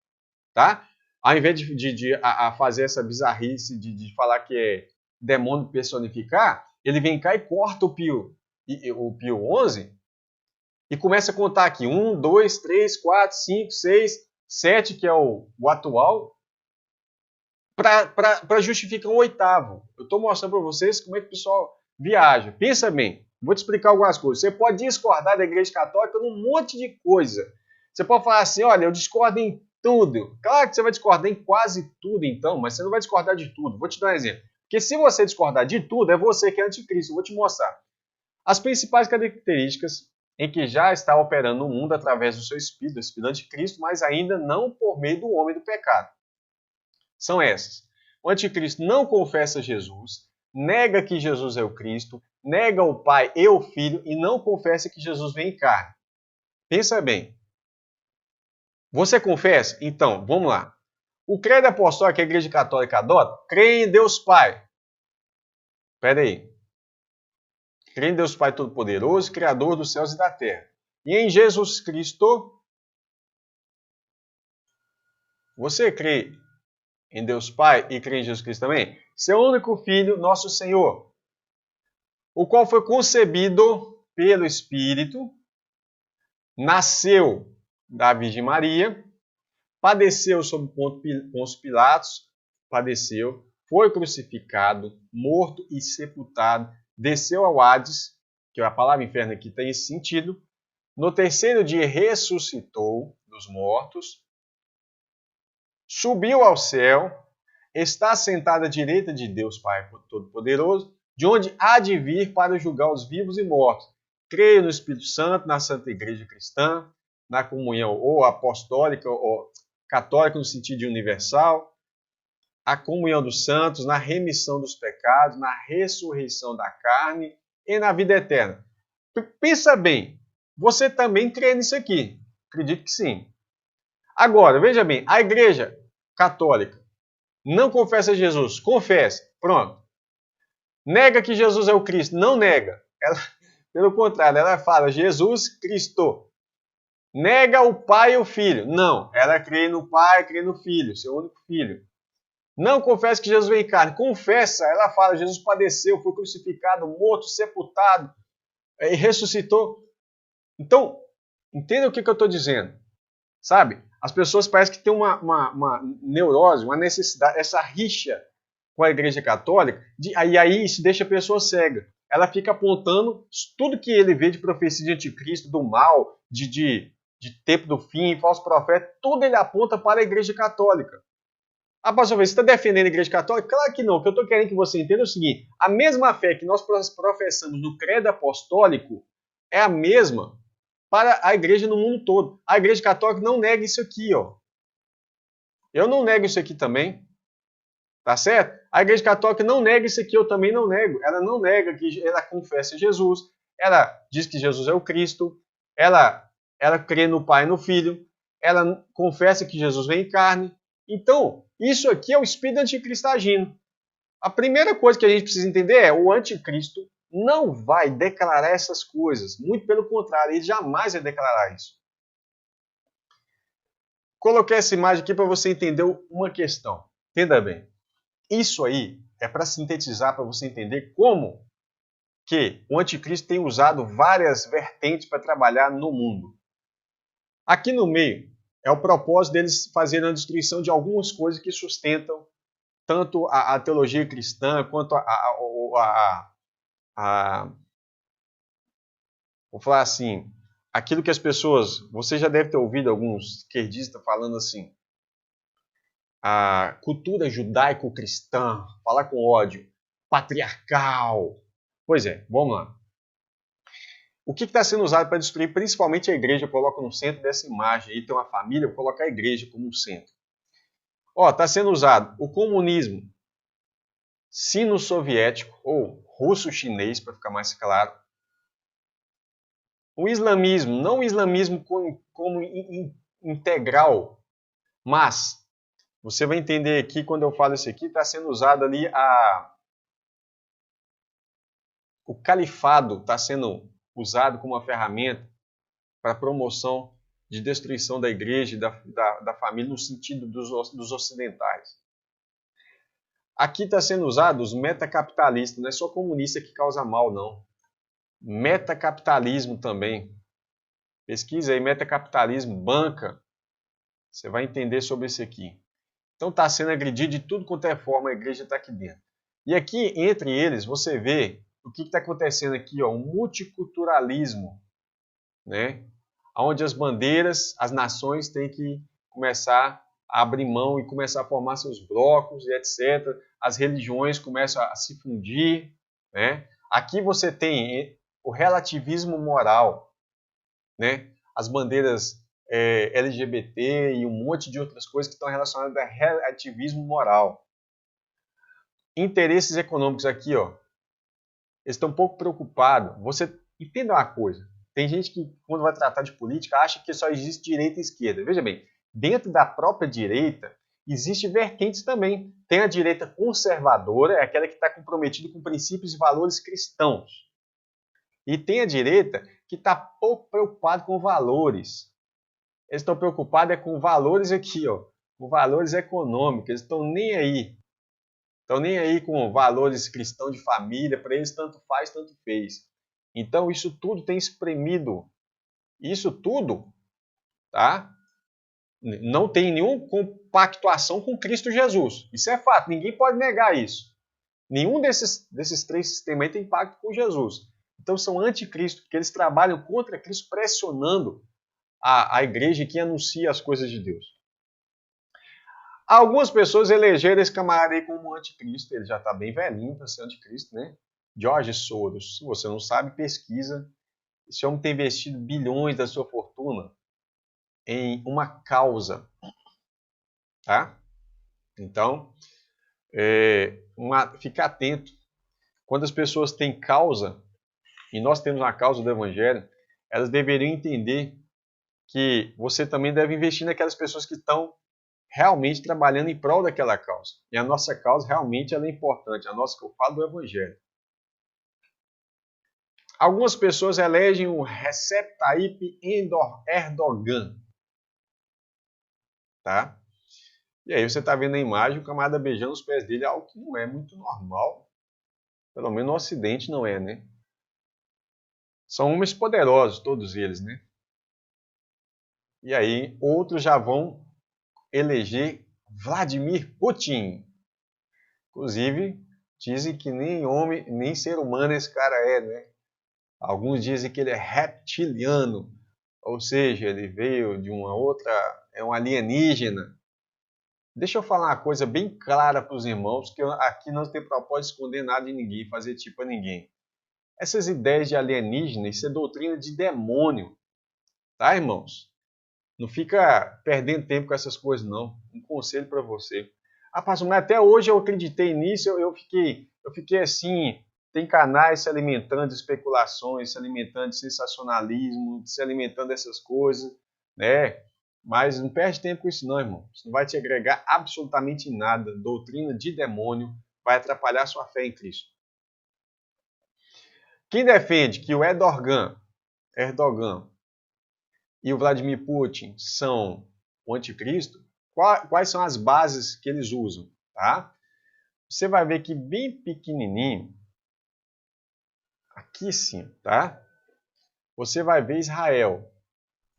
tá? Ao invés de fazer essa bizarrice de falar que é demônio personificar, ele vem cá e corta o Pio XI e começa a contar aqui. 1, 2, 3, 4, 5, 6, 7, que é o atual, para justificar um oitavo. Eu estou mostrando para vocês como é que o pessoal viaja. Pensa bem, vou te explicar algumas coisas. Você pode discordar da Igreja Católica num monte de coisa. Você pode falar assim, olha, eu discordo em tudo. Claro que você vai discordar em quase tudo, então, mas você não vai discordar de tudo. Vou te dar um exemplo. Porque se você discordar de tudo, é você que é anticristo. Eu vou te mostrar. As principais características em que já está operando no mundo através do seu espírito, do espírito anticristo, mas ainda não por meio do homem do pecado. São essas. O anticristo não confessa Jesus, nega que Jesus é o Cristo, nega o Pai e o Filho e não confessa que Jesus vem em carne. Pensa bem. Você confessa? Então, vamos lá. O credo apostólico que a Igreja Católica adota, crê em Deus Pai. Espera aí. Crê em Deus Pai Todo-Poderoso, Criador dos céus e da terra. E em Jesus Cristo, você crê em Deus Pai e crê em Jesus Cristo também? Seu único Filho, nosso Senhor, o qual foi concebido pelo Espírito, nasceu da Virgem Maria, padeceu sob Pôncio Pilatos, foi crucificado, morto e sepultado, desceu ao Hades, que a palavra inferno aqui tem esse sentido, no terceiro dia ressuscitou dos mortos, subiu ao céu, está sentado à direita de Deus Pai Todo-Poderoso, de onde há de vir para julgar os vivos e mortos. Creio no Espírito Santo, na Santa Igreja Cristã, na comunhão ou apostólica ou católica no sentido de universal, a comunhão dos santos, na remissão dos pecados, na ressurreição da carne e na vida eterna. Pensa bem, você também crê nisso aqui? Acredito que sim. Agora, veja bem, a Igreja Católica não confessa Jesus? Confessa. Pronto. Nega que Jesus é o Cristo? Não nega. Ela, pelo contrário, ela fala Jesus Cristo. Nega o Pai e o Filho? Não. Ela crê no Pai, crê no Filho, seu único Filho. Não confessa que Jesus veio em carne. Confessa. Ela fala, Jesus padeceu, foi crucificado, morto, sepultado e ressuscitou. Então, entenda o que eu estou dizendo. Sabe? As pessoas parecem que têm uma neurose, uma necessidade, essa rixa com a Igreja Católica, aí isso deixa a pessoa cega. Ela fica apontando tudo que ele vê de profecia de anticristo, do mal, de tempo do fim, falso profeta, tudo ele aponta para a Igreja Católica. Ah, pastor, você está defendendo a Igreja Católica? Claro que não. O que eu estou querendo que você entenda é o seguinte: a mesma fé que nós professamos no credo apostólico é a mesma para a Igreja no mundo todo. A Igreja Católica não nega isso aqui, ó. Eu não nego isso aqui também. Tá certo? A Igreja Católica não nega isso aqui, eu também não nego. Ela não nega que ela confessa Jesus, ela diz que Jesus é o Cristo, ela crê no Pai e no Filho, ela confessa que Jesus vem em carne. Então, isso aqui é o espírito anticristo agindo. A primeira coisa que a gente precisa entender é o anticristo não vai declarar essas coisas. Muito pelo contrário, ele jamais vai declarar isso. Coloquei essa imagem aqui para você entender uma questão. Entenda bem. Isso aí é para sintetizar, para você entender como que o anticristo tem usado várias vertentes para trabalhar no mundo. Aqui no meio é o propósito deles fazerem a destruição de algumas coisas que sustentam tanto a teologia cristã quanto vou falar assim, aquilo que as pessoas, você já deve ter ouvido alguns esquerdistas falando assim, a cultura judaico-cristã, falar com ódio, patriarcal. Pois é, vamos lá. O que está sendo usado para destruir principalmente a igreja? Eu coloco no centro dessa imagem. Aí tem uma família, eu vou colocar a igreja como centro. Ó, está sendo usado o comunismo sino-soviético, ou russo-chinês, para ficar mais claro. O islamismo, não o islamismo como integral, mas você vai entender aqui, quando eu falo isso aqui, está sendo usado ali o califado está sendo usado como uma ferramenta para promoção de destruição da igreja e da família no sentido dos ocidentais. Aqui está sendo usado os metacapitalistas, não é só comunista que causa mal, não. Metacapitalismo também. Pesquisa aí, metacapitalismo, banca. Você vai entender sobre isso aqui. Então está sendo agredido de tudo quanto é forma, a igreja está aqui dentro. E aqui, entre eles, você vê o que está acontecendo aqui, ó, um multiculturalismo, né? Onde as bandeiras, as nações têm que começar a abrir mão e começar a formar seus blocos e etc. As religiões começam a se fundir, né? Aqui você tem o relativismo moral, né? As bandeiras LGBT e um monte de outras coisas que estão relacionadas a relativismo moral. Interesses econômicos aqui, ó. Eles estão um pouco preocupados. Você entenda uma coisa. Tem gente que, quando vai tratar de política, acha que só existe direita e esquerda. Veja bem, dentro da própria direita, existe vertentes também. Tem a direita conservadora, é aquela que está comprometida com princípios e valores cristãos. E tem a direita que está pouco preocupada com valores. Eles estão preocupados com valores aqui, ó, com valores econômicos. Eles estão nem aí. Estão nem aí com valores cristãos de família. Para eles, tanto faz, tanto fez. Então, isso tudo tem espremido. Isso tudo, tá? Não tem nenhuma compactuação com Cristo Jesus. Isso é fato, ninguém pode negar isso. Nenhum desses três sistemas aí tem pacto com Jesus. Então, são anticristo, porque eles trabalham contra Cristo, pressionando a igreja que anuncia as coisas de Deus. Algumas pessoas elegeram esse camarada aí como anticristo. Ele já está bem velhinho para ser anticristo, né? George Soros. Se você não sabe, pesquisa. Esse homem tem investido bilhões da sua fortuna em uma causa. Tá? Então, fica atento. Quando as pessoas têm causa, e nós temos uma causa do Evangelho, elas deveriam entender que você também deve investir naquelas pessoas que estão realmente trabalhando em prol daquela causa. E a nossa causa realmente ela é importante. A nossa, que eu falo do Evangelho. Algumas pessoas elegem o Recep Tayyip Erdogan. Tá? E aí você está vendo a imagem, o camarada beijando os pés dele, algo que não é muito normal. Pelo menos no Ocidente não é, né? São homens poderosos, todos eles, né? E aí outros já vão eleger Vladimir Putin. Inclusive, dizem que nem homem, nem ser humano esse cara é, né? Alguns dizem que ele é reptiliano, ou seja, ele veio de uma outra, é um alienígena. Deixa eu falar uma coisa bem clara para os irmãos, que aqui não tem propósito de esconder nada de ninguém, fazer tipo a ninguém. Essas ideias de alienígena, isso é doutrina de demônio, tá, irmãos? Não fica perdendo tempo com essas coisas, não. Um conselho para você. Ah, pastor, mas até hoje eu acreditei nisso, eu fiquei assim, tem canais se alimentando de especulações, se alimentando de sensacionalismo, se alimentando dessas coisas, né? Mas não perde tempo com isso não, irmão. Isso não vai te agregar absolutamente nada. Doutrina de demônio vai atrapalhar a sua fé em Cristo. Quem defende que o Erdogan e o Vladimir Putin são o anticristo, quais são as bases que eles usam, tá? Você vai ver que bem pequenininho, aqui sim, tá? Você vai ver Israel.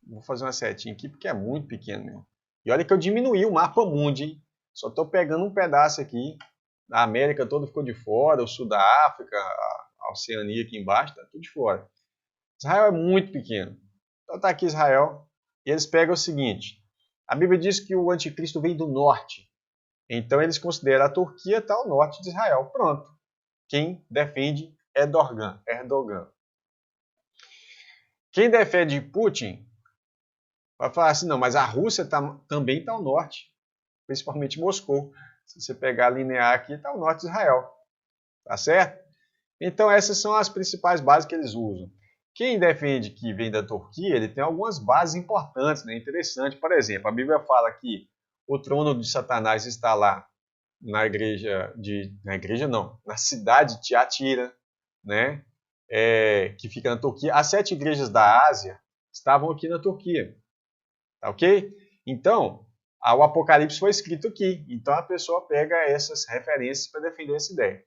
Vou fazer uma setinha aqui porque é muito pequeno mesmo. E olha que eu diminuí o mapa mundi, hein? Só estou pegando um pedaço aqui. A América toda ficou de fora, o sul da África, a Oceania aqui embaixo, tá tudo de fora. Israel é muito pequeno. Então tá aqui Israel, e eles pegam o seguinte, a Bíblia diz que o anticristo vem do norte, então eles consideram a Turquia tá ao norte de Israel. Pronto. Quem defende é Erdogan. Quem defende Putin vai falar assim, não, mas a Rússia também está ao norte, principalmente Moscou. Se você pegar a linear aqui, está ao norte de Israel. Tá certo? Então essas são as principais bases que eles usam. Quem defende que vem da Turquia, ele tem algumas bases importantes, né? Interessante. Por exemplo, a Bíblia fala que o trono de Satanás está lá na cidade de Tiatira, né? Que fica na Turquia. As 7 igrejas da Ásia estavam aqui na Turquia, tá ok? Então, o Apocalipse foi escrito aqui. Então a pessoa pega essas referências para defender essa ideia.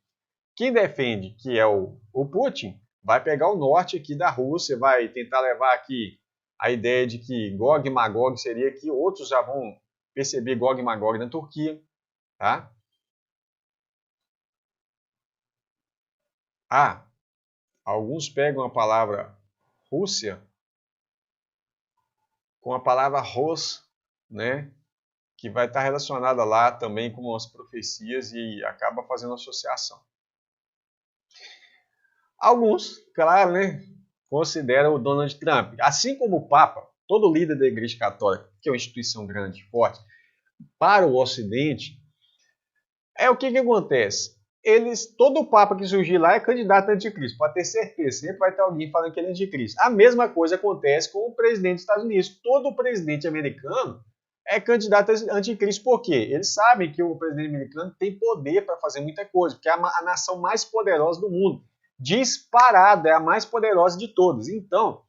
Quem defende que é o Putin vai pegar o norte aqui da Rússia, vai tentar levar aqui a ideia de que Gog e Magog seria aqui, outros já vão perceber Gog e Magog na Turquia, tá? Ah, alguns pegam a palavra Rússia com a palavra Rus, né? Que vai estar relacionada lá também com as profecias e acaba fazendo associação. Alguns, claro, né, consideram o Donald Trump, assim como o Papa, todo líder da Igreja Católica, que é uma instituição grande, forte, para o Ocidente, o que acontece? Todo Papa que surgir lá é candidato a anticristo, pode ter certeza, sempre vai ter alguém falando que ele é anticristo. A mesma coisa acontece com o presidente dos Estados Unidos. Todo presidente americano é candidato a anticristo, por quê? Eles sabem que o presidente americano tem poder para fazer muita coisa, porque é a nação mais poderosa do mundo. Disparada, é a mais poderosa de todas. Então,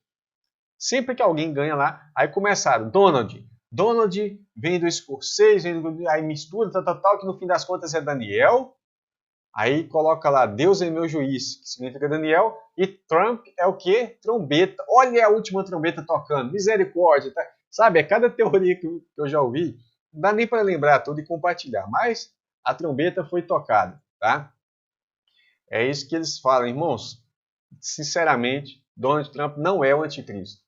sempre que alguém ganha lá, aí começaram, Donald vem do escocês, aí mistura, tal, que no fim das contas é Daniel, aí coloca lá, Deus é meu juiz, que significa Daniel, e Trump é o quê? Trombeta. Olha a última trombeta tocando, misericórdia, tá? Sabe, é cada teoria que eu já ouvi, não dá nem para lembrar tudo e compartilhar, mas a trombeta foi tocada, tá? É isso que eles falam, irmãos. Sinceramente, Donald Trump não é o anticristo.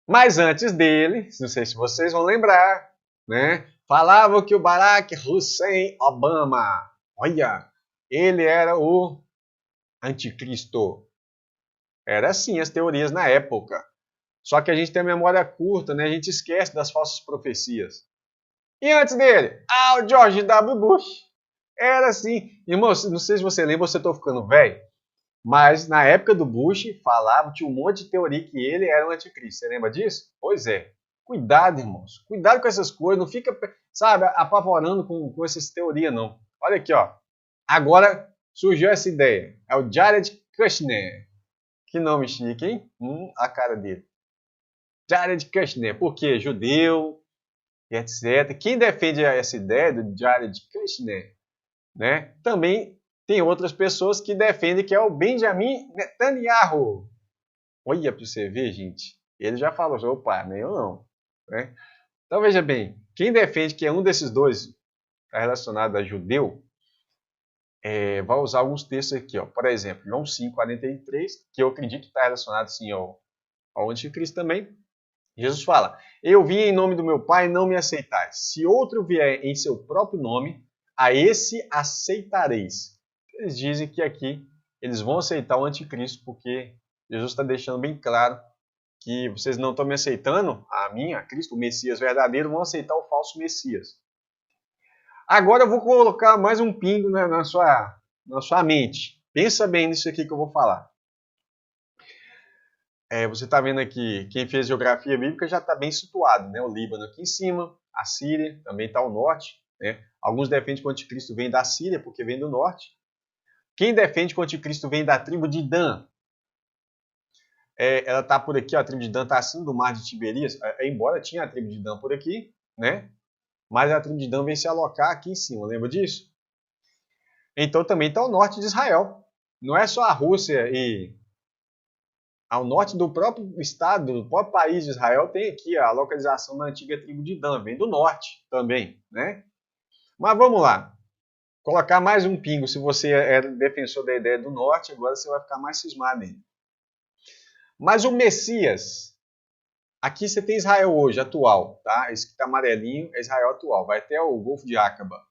Mas antes dele, não sei se vocês vão lembrar, né? Falavam que o Barack Hussein Obama, olha, ele era o anticristo. Era assim as teorias na época. Só que a gente tem a memória curta, né? A gente esquece das falsas profecias. E antes dele, o George W. Bush. Era assim. Irmão, não sei se você lembra, você estou ficando velho. Mas na época do Bush, falava, tinha um monte de teoria que ele era um anticristo. Você lembra disso? Pois é. Cuidado, irmãos. Cuidado com essas coisas. Não fica, sabe, apavorando com essas teorias, não. Olha aqui, ó. Agora surgiu essa ideia. É o Jared Kushner. Que nome chique, hein? A cara dele. Jared Kushner. Por quê? Judeu, e etc. Quem defende essa ideia do Jared Kushner, né? Também tem outras pessoas que defendem que é o Benjamin Netanyahu. Olha para você ver, gente. Ele já falou, opa, nem eu não. Né? Então veja bem, quem defende que é um desses dois, está relacionado a judeu, vai usar alguns textos aqui, ó. Por exemplo, João 5:43, que eu acredito que está relacionado sim ao anticristo também. Jesus fala: eu vim em nome do meu Pai e não me aceitais. Se outro vier em seu próprio nome, a esse aceitareis. Eles dizem que aqui eles vão aceitar o anticristo, porque Jesus está deixando bem claro que vocês não estão me aceitando, a mim, a Cristo, o Messias verdadeiro, vão aceitar o falso Messias. Agora eu vou colocar mais um pingo na sua mente. Pensa bem nisso aqui que eu vou falar. Você está vendo aqui, quem fez geografia bíblica já está bem situado, né? O Líbano aqui em cima, a Síria também está ao norte, né? Alguns defendem que o anticristo vem da Síria, porque vem do norte. Quem defende que o anticristo vem da tribo de Dan? Ela está por aqui, ó, a tribo de Dan está acima do mar de Tiberias, embora tinha a tribo de Dan por aqui, né? Mas a tribo de Dan vem se alocar aqui em cima, lembra disso? Então também está ao norte de Israel. Não é só a Rússia e ao norte do próprio estado, do próprio país de Israel, tem aqui a localização da antiga tribo de Dan, vem do norte também, né? Mas vamos lá. Colocar mais um pingo, se você é defensor da ideia do norte, agora você vai ficar mais cismado ainda. Mas o Messias, aqui você tem Israel hoje, atual, tá? Esse que está amarelinho é Israel atual, vai até o Golfo de Acaba.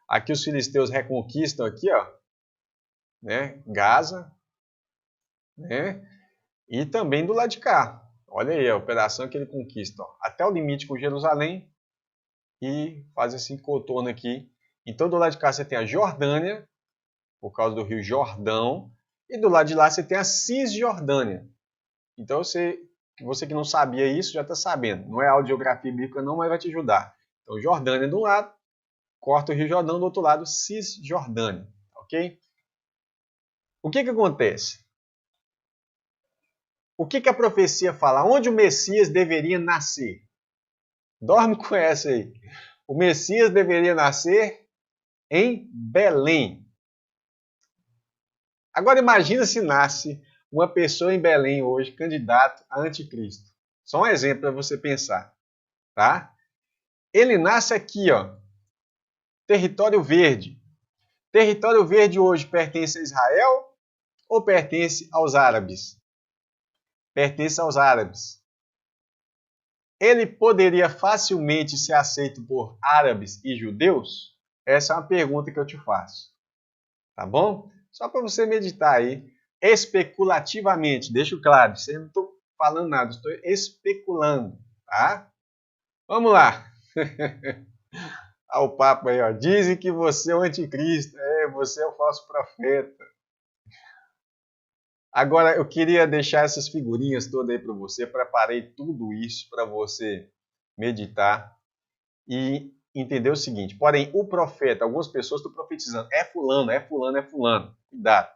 Aqui os filisteus reconquistam aqui, ó, né? Gaza, né? E também do lado de cá. Olha aí a operação que ele conquista, ó, até o limite com Jerusalém e faz esse contorno aqui. Então do lado de cá você tem a Jordânia, por causa do rio Jordão, e do lado de lá você tem a Cisjordânia. Então você que não sabia isso já está sabendo. Não é aula de geografia bíblica não, mas vai te ajudar. Então Jordânia de um lado, corta o rio Jordão, do outro lado Cisjordânia, ok? O que acontece? O que a profecia fala? Onde o Messias deveria nascer? Dorme com essa aí. O Messias deveria nascer em Belém. Agora imagina se nasce uma pessoa em Belém hoje, candidato a anticristo. Só um exemplo para você pensar, tá? Ele nasce aqui, ó, Território Verde. Território Verde hoje pertence a Israel ou pertence aos árabes? Pertence aos árabes. Ele poderia facilmente ser aceito por árabes e judeus? Essa é uma pergunta que eu te faço. Tá bom? Só para você meditar aí, especulativamente, deixo claro, eu não estou falando nada, estou especulando, tá? Vamos lá. Olha o papo aí, ó. Dizem que você é o anticristo, você é o falso profeta. Agora, eu queria deixar essas figurinhas todas aí para você, preparei tudo isso para você meditar e entender o seguinte. Porém, o profeta, algumas pessoas estão profetizando, é fulano, é fulano, é fulano. Cuidado.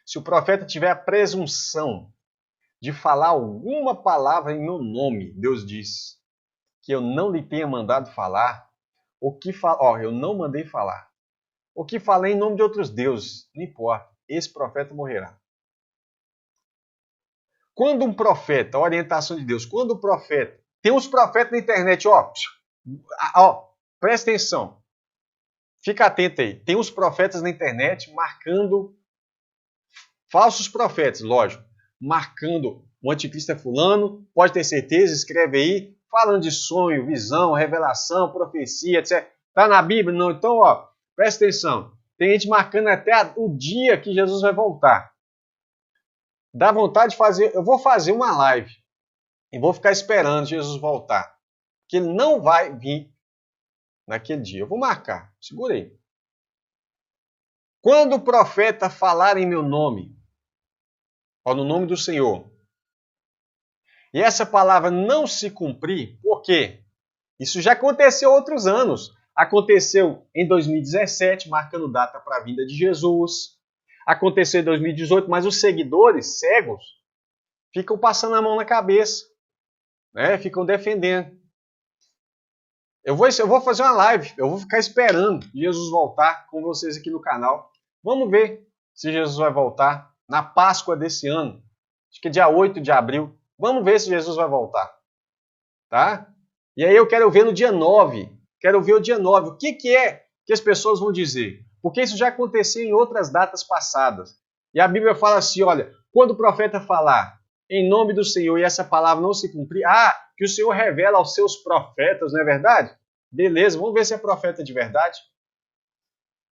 Se o profeta tiver a presunção de falar alguma palavra em meu nome, Deus diz, que eu não lhe tenha mandado falar, eu não mandei falar. O que falei em nome de outros deuses, não importa, esse profeta morrerá. Quando um profeta, a orientação de Deus, quando o profeta, tem uns profetas na internet, ó, presta atenção, fica atento aí, tem uns profetas na internet marcando, falsos profetas, lógico, marcando o anticristo é fulano, pode ter certeza, escreve aí, falando de sonho, visão, revelação, profecia, etc. Tá na Bíblia? Não, então, ó, presta atenção, tem gente marcando até o dia que Jesus vai voltar. Dá vontade de fazer, eu vou fazer uma live e vou ficar esperando Jesus voltar. Porque ele não vai vir naquele dia. Eu vou marcar, segura aí. Quando o profeta falar em meu nome, ou no nome do Senhor, e essa palavra não se cumprir, por quê? Isso já aconteceu outros anos. Aconteceu em 2017, marcando data para a vinda de Jesus. Aconteceu em 2018, mas os seguidores cegos ficam passando a mão na cabeça, né? Ficam defendendo. Eu vou fazer uma live, eu vou ficar esperando Jesus voltar com vocês aqui no canal. Vamos ver se Jesus vai voltar na Páscoa desse ano. Acho que é dia 8 de abril. Vamos ver se Jesus vai voltar. Tá? E aí eu quero ver no dia 9 Quero ver o dia 9. O que é que as pessoas vão dizer? Porque isso já aconteceu em outras datas passadas. E a Bíblia fala assim, olha, quando o profeta falar em nome do Senhor e essa palavra não se cumprir, que o Senhor revela aos seus profetas, não é verdade? Beleza, vamos ver se é profeta de verdade.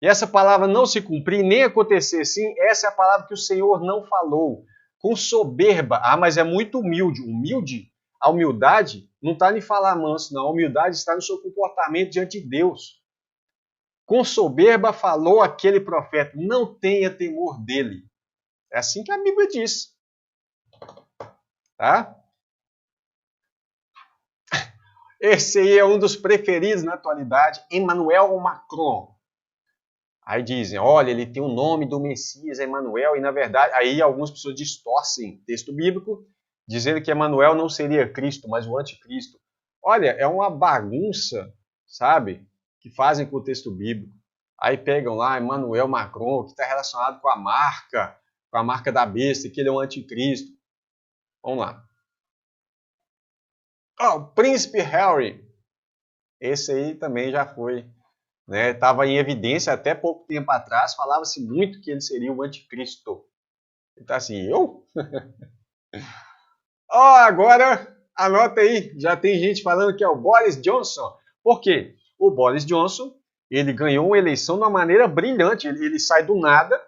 E essa palavra não se cumprir, nem acontecer assim, essa é a palavra que o Senhor não falou. Com soberba, mas é muito humilde. Humilde? A humildade não está em falar manso, não. A humildade está no seu comportamento diante de Deus. Com soberba falou aquele profeta, não tenha temor dele. É assim que a Bíblia diz. Tá? Esse aí é um dos preferidos na atualidade, Emmanuel Macron. Aí dizem, olha, ele tem o nome do Messias, Emmanuel, e na verdade, aí algumas pessoas distorcem o texto bíblico, dizendo que Emmanuel não seria Cristo, mas o anticristo. Olha, é uma bagunça, sabe, que fazem com o texto bíblico. Aí pegam lá Emmanuel Macron, que está relacionado com a marca da besta, que ele é um anticristo. Vamos lá. Príncipe Harry. Esse aí também já foi. Estava em evidência até pouco tempo atrás, falava-se muito que ele seria o anticristo. Ele está assim, eu? Agora, anota aí, já tem gente falando que é o Boris Johnson. Por quê? O Boris Johnson, ele ganhou uma eleição de uma maneira brilhante. Ele sai do nada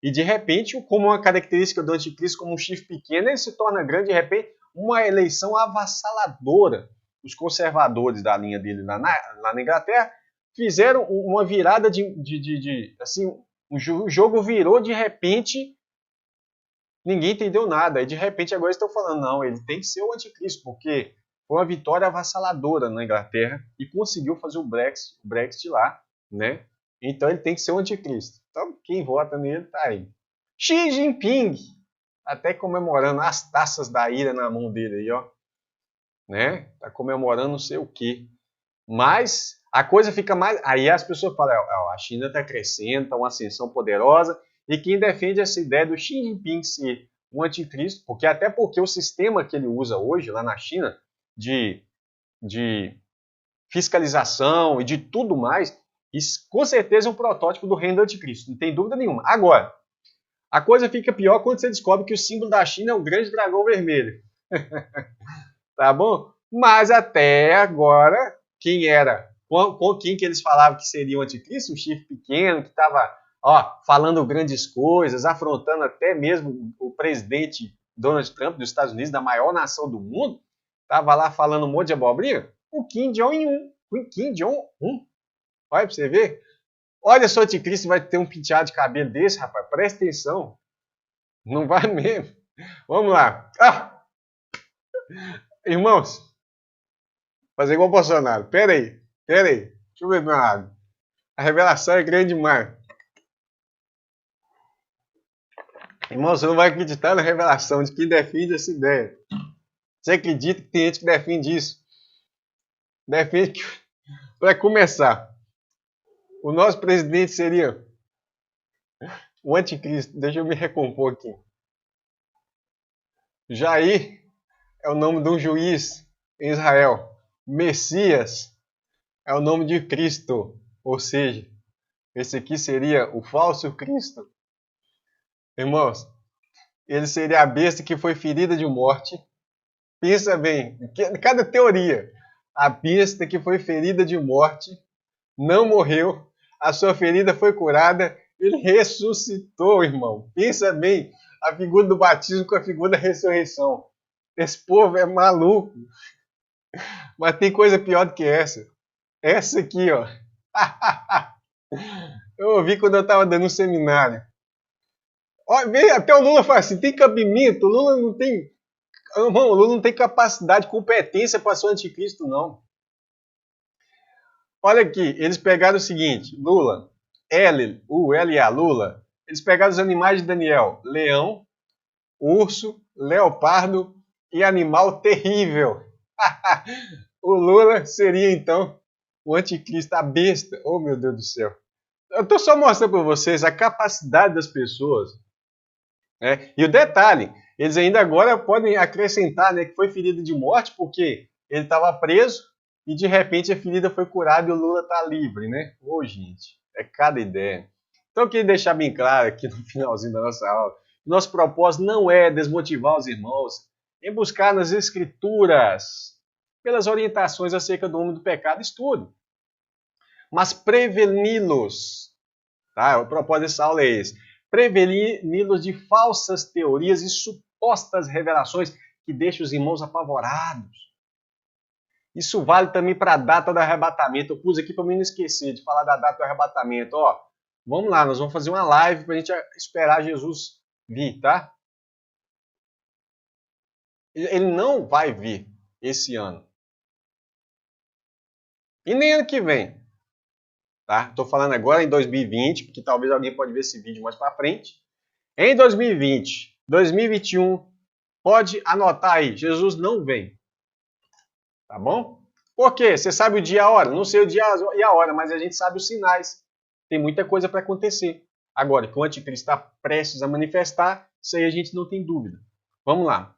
e, de repente, como uma característica do anticristo, como um chifre pequeno, ele se torna grande, de repente, uma eleição avassaladora. Os conservadores da linha dele lá na Inglaterra fizeram uma virada assim, o jogo virou de repente, ninguém entendeu nada. E de repente agora estão falando, não, ele tem que ser o anticristo, porque foi uma vitória avassaladora na Inglaterra e conseguiu fazer o Brexit lá, né? Então ele tem que ser o anticristo. Então quem vota nele tá aí. Xi Jinping, até comemorando as taças da ira na mão dele aí, ó. Né? Tá comemorando não sei o quê. Mas a coisa fica mais... Aí as pessoas falam, a China está crescendo, está uma ascensão poderosa, e quem defende essa ideia do Xi Jinping ser um anticristo, até porque o sistema que ele usa hoje lá na China, de fiscalização e de tudo mais, isso com certeza é um protótipo do reino do anticristo, não tem dúvida nenhuma. Agora, a coisa fica pior quando você descobre que o símbolo da China é o grande dragão vermelho. Tá bom? Mas até agora, quem era? Com quem que eles falavam que seria o anticristo? Um chifre pequeno, que estava falando grandes coisas, afrontando até mesmo o presidente Donald Trump dos Estados Unidos, da maior nação do mundo, estava lá falando um monte de abobrinha. O Kim Jong-un. Olha para você ver. Olha se o anticristo vai ter um penteado de cabelo desse, rapaz. Presta atenção. Não vai mesmo. Vamos lá. Irmãos, fazer igual o Bolsonaro. Pera aí. Deixa eu beber uma água. A revelação é grande demais. Irmão, você não vai acreditar na revelação de quem defende essa ideia. Você acredita que tem gente que defende isso? Defende que, para começar, o nosso presidente seria o anticristo. Deixa eu me recompor aqui. Jair é o nome de um juiz em Israel. Messias é o nome de Cristo. Ou seja, esse aqui seria o falso Cristo. Irmãos, ele seria a besta que foi ferida de morte. Pensa bem, cada teoria. A besta que foi ferida de morte não morreu, a sua ferida foi curada, ele ressuscitou, irmão. Pensa bem, a figura do batismo com a figura da ressurreição. Esse povo é maluco. Mas tem coisa pior do que essa. Essa aqui, ó. Eu ouvi quando eu estava dando um seminário. Até o Lula fala assim, tem cabimento, o Lula não tem... Irmão, o Lula não tem capacidade, competência para ser o anticristo, não. Olha aqui, eles pegaram o seguinte, Lula, Lula, eles pegaram os animais de Daniel, leão, urso, leopardo e animal terrível. O Lula seria, então, o anticristo, a besta. Oh, meu Deus do céu. Eu estou só mostrando para vocês a capacidade das pessoas. E o detalhe, eles ainda agora podem acrescentar que foi ferido de morte porque ele estava preso, e de repente a ferida foi curada e o Lula está livre, né? Ô, gente, é cada ideia. Então eu queria deixar bem claro aqui no finalzinho da nossa aula, nosso propósito não é desmotivar os irmãos em buscar nas escrituras pelas orientações acerca do homem do pecado, estudo, mas preveni-los. Tá? O propósito dessa aula é esse. Preveni-los de falsas teorias e supostas revelações que deixam os irmãos apavorados. Isso vale também para a data do arrebatamento. Eu pus aqui para mim não esquecer de falar da data do arrebatamento. Ó, vamos lá, nós vamos fazer uma live para a gente esperar Jesus vir, tá? Ele não vai vir esse ano. E nem ano que vem. Tá? Estou falando agora em 2020, porque talvez alguém pode ver esse vídeo mais para frente. Em 2020, 2021, pode anotar aí, Jesus não vem. Tá bom? Por quê? Você sabe o dia e a hora? Não sei o dia e a hora, mas a gente sabe os sinais. Tem muita coisa para acontecer. Agora, que o anticristo está prestes a manifestar, isso aí a gente não tem dúvida. Vamos lá.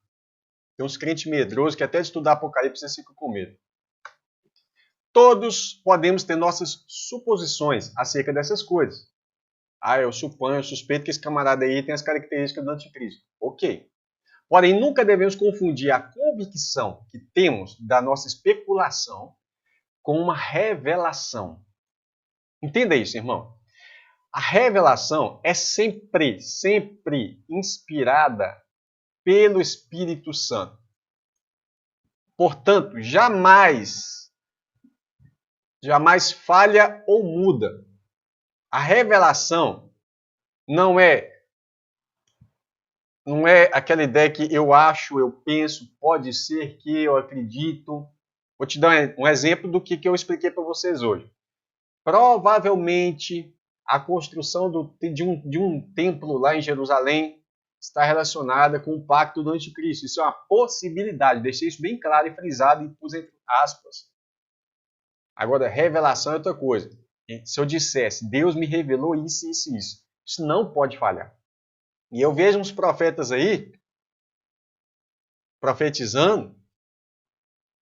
Tem uns crentes medrosos que até de estudar Apocalipse você fica com medo. Todos podemos ter nossas suposições acerca dessas coisas. Ah, eu suponho, eu suspeito que esse camarada aí tem as características do anticristo. Ok. Porém, nunca devemos confundir a convicção que temos da nossa especulação com uma revelação. Entenda isso, irmão. A revelação é sempre inspirada pelo Espírito Santo. Portanto, jamais falha ou muda. A revelação não é aquela ideia que eu acho, eu penso, pode ser que eu acredito. Vou te dar um exemplo do que eu expliquei para vocês hoje. Provavelmente a construção de um templo lá em Jerusalém está relacionada com o pacto do anticristo. Isso é uma possibilidade. Deixei isso bem claro e frisado e pus entre aspas. Agora, revelação é outra coisa. Se eu dissesse, Deus me revelou isso, isso e isso, isso não pode falhar. E eu vejo uns profetas aí, profetizando,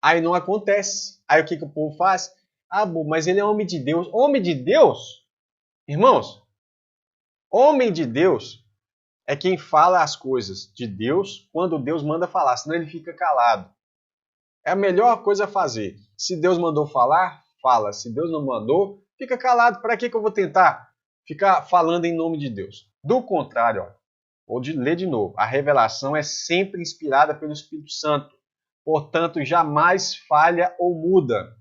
aí não acontece. Aí o que o povo faz? Ah, mas ele é homem de Deus. Homem de Deus? Irmãos, homem de Deus é quem fala as coisas de Deus quando Deus manda falar, senão ele fica calado. É a melhor coisa a fazer. Se Deus mandou falar, fala. Se Deus não mandou, fica calado. Para que eu vou tentar ficar falando em nome de Deus? Do contrário, ó, vou ler de novo. A revelação é sempre inspirada pelo Espírito Santo. Portanto, jamais falha ou muda.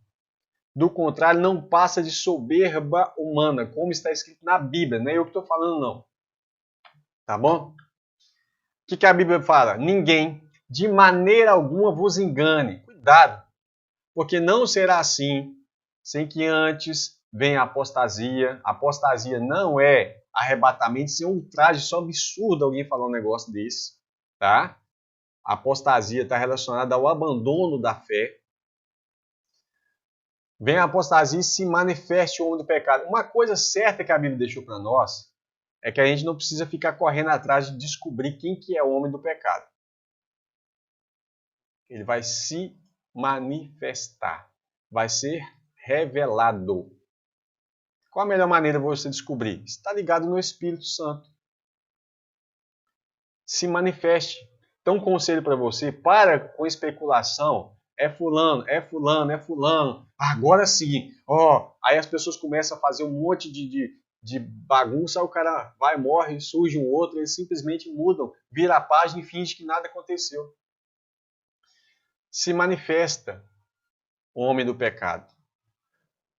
Do contrário, não passa de soberba humana, como está escrito na Bíblia. Não é eu que estou falando, não. Tá bom? O que a Bíblia fala? Ninguém, de maneira alguma, vos engane. Cuidado, porque não será assim, sem que antes venha a apostasia. A apostasia não é arrebatamento, isso é um ultraje, só absurdo alguém falar um negócio desse. Tá? A apostasia está relacionada ao abandono da fé. Vem a apostasia e se manifeste o homem do pecado. Uma coisa certa que a Bíblia deixou para nós é que a gente não precisa ficar correndo atrás de descobrir quem que é o homem do pecado. Ele vai se manifestar, vai ser revelado. Qual a melhor maneira de você descobrir? Está ligado no Espírito Santo. Se manifeste. Então, um conselho para você, para com especulação. É fulano, é fulano, é fulano. Agora sim. Aí as pessoas começam a fazer um monte de bagunça, aí o cara vai, morre, surge um outro, eles simplesmente mudam, vira a página e finge que nada aconteceu. Se manifesta o homem do pecado.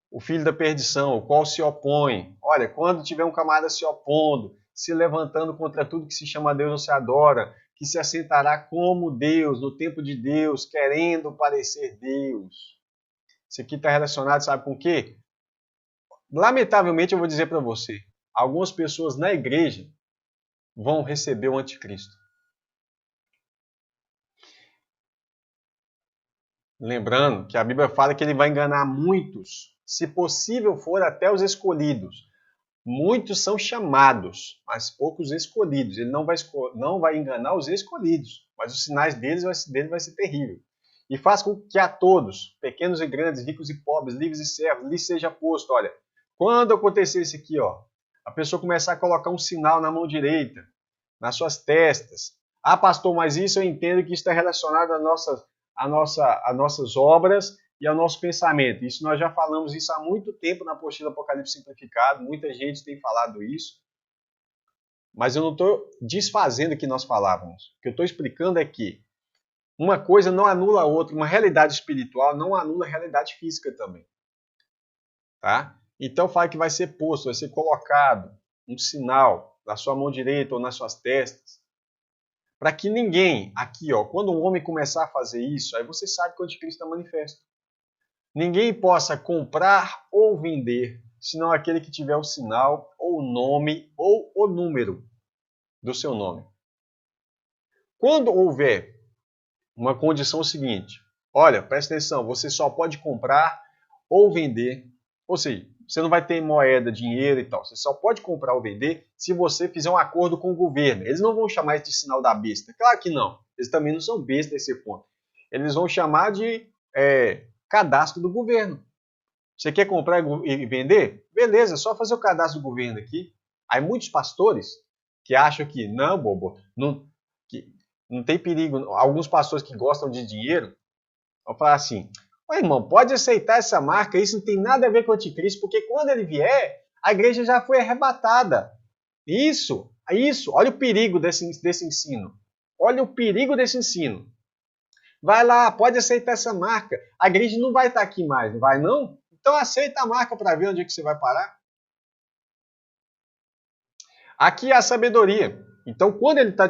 O filho da perdição, o qual se opõe. Olha, quando tiver um camarada se opondo, se levantando contra tudo que se chama Deus ou se adora, que se assentará como Deus, no tempo de Deus, querendo parecer Deus. Isso aqui está relacionado, sabe com o quê? Lamentavelmente, eu vou dizer para você, algumas pessoas na igreja vão receber o anticristo. Lembrando que a Bíblia fala que ele vai enganar muitos, se possível for até os escolhidos. Muitos são chamados, mas poucos escolhidos. Ele não vai enganar os escolhidos, mas os sinais dele vai ser terrível. e faz com que a todos, pequenos e grandes, ricos e pobres, livres e servos, lhes seja posto. Olha, quando acontecer isso aqui, ó, a pessoa começar a colocar um sinal na mão direita, nas suas testas. Ah, pastor, mas isso eu entendo que está relacionado às nossas obras e ao nosso pensamento. Isso nós já falamos isso há muito tempo na apostila Apocalipse Simplificado, muita gente tem falado isso. Mas eu não estou desfazendo o que nós falávamos. O que eu estou explicando é que uma coisa não anula a outra. Uma realidade espiritual não anula a realidade física também. Tá? Então fala que vai ser posto, vai ser colocado um sinal na sua mão direita ou nas suas testas. Para que ninguém, aqui, ó, quando um homem começar a fazer isso, aí você sabe que o anticristo está manifesto. Ninguém possa comprar ou vender, senão aquele que tiver o sinal, ou o nome, ou o número do seu nome. Quando houver uma condição seguinte, olha, presta atenção, você só pode comprar ou vender, ou seja, você não vai ter moeda, dinheiro e tal, você só pode comprar ou vender se você fizer um acordo com o governo. Eles não vão chamar isso de sinal da besta, claro que não, eles também não são bestas nesse ponto. Eles vão chamar de cadastro do governo. Você quer comprar e vender? Beleza, é só fazer o cadastro do governo aqui. Aí muitos pastores que acham que, não, bobo, não tem perigo. Alguns pastores que gostam de dinheiro vão falar assim, irmão, pode aceitar essa marca, isso não tem nada a ver com o anticristo, porque quando ele vier, a igreja já foi arrebatada. Isso, olha o perigo desse ensino. Olha o perigo desse ensino. Vai lá, pode aceitar essa marca. A igreja não vai estar aqui mais, não vai não? Então aceita a marca para ver onde é que você vai parar. Aqui é a sabedoria. Então, quando ele está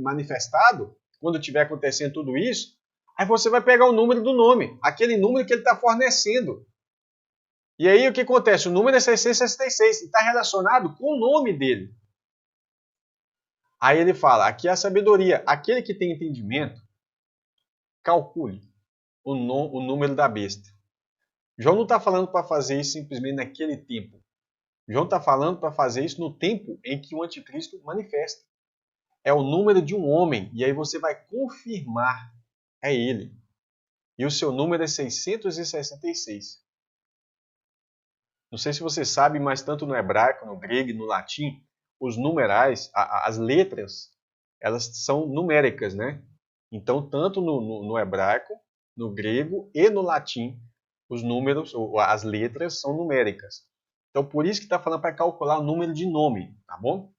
manifestado, quando estiver acontecendo tudo isso, aí você vai pegar o número do nome, aquele número que ele está fornecendo. E aí o que acontece? O número é 666 e está relacionado com o nome dele. Aí ele fala, aqui é a sabedoria. Aquele que tem entendimento, calcule o número da besta. João não está falando para fazer isso simplesmente naquele tempo. João está falando para fazer isso no tempo em que o anticristo manifesta. É o número de um homem, e aí você vai confirmar, é ele. E o seu número é 666. Não sei se você sabe, mas tanto no hebraico, no grego e no latim, os numerais, as letras, elas são numéricas, né? Então, tanto no hebraico, no grego e no latim, os números, as letras são numéricas. Então, por isso que está falando para calcular o número de nome, tá bom?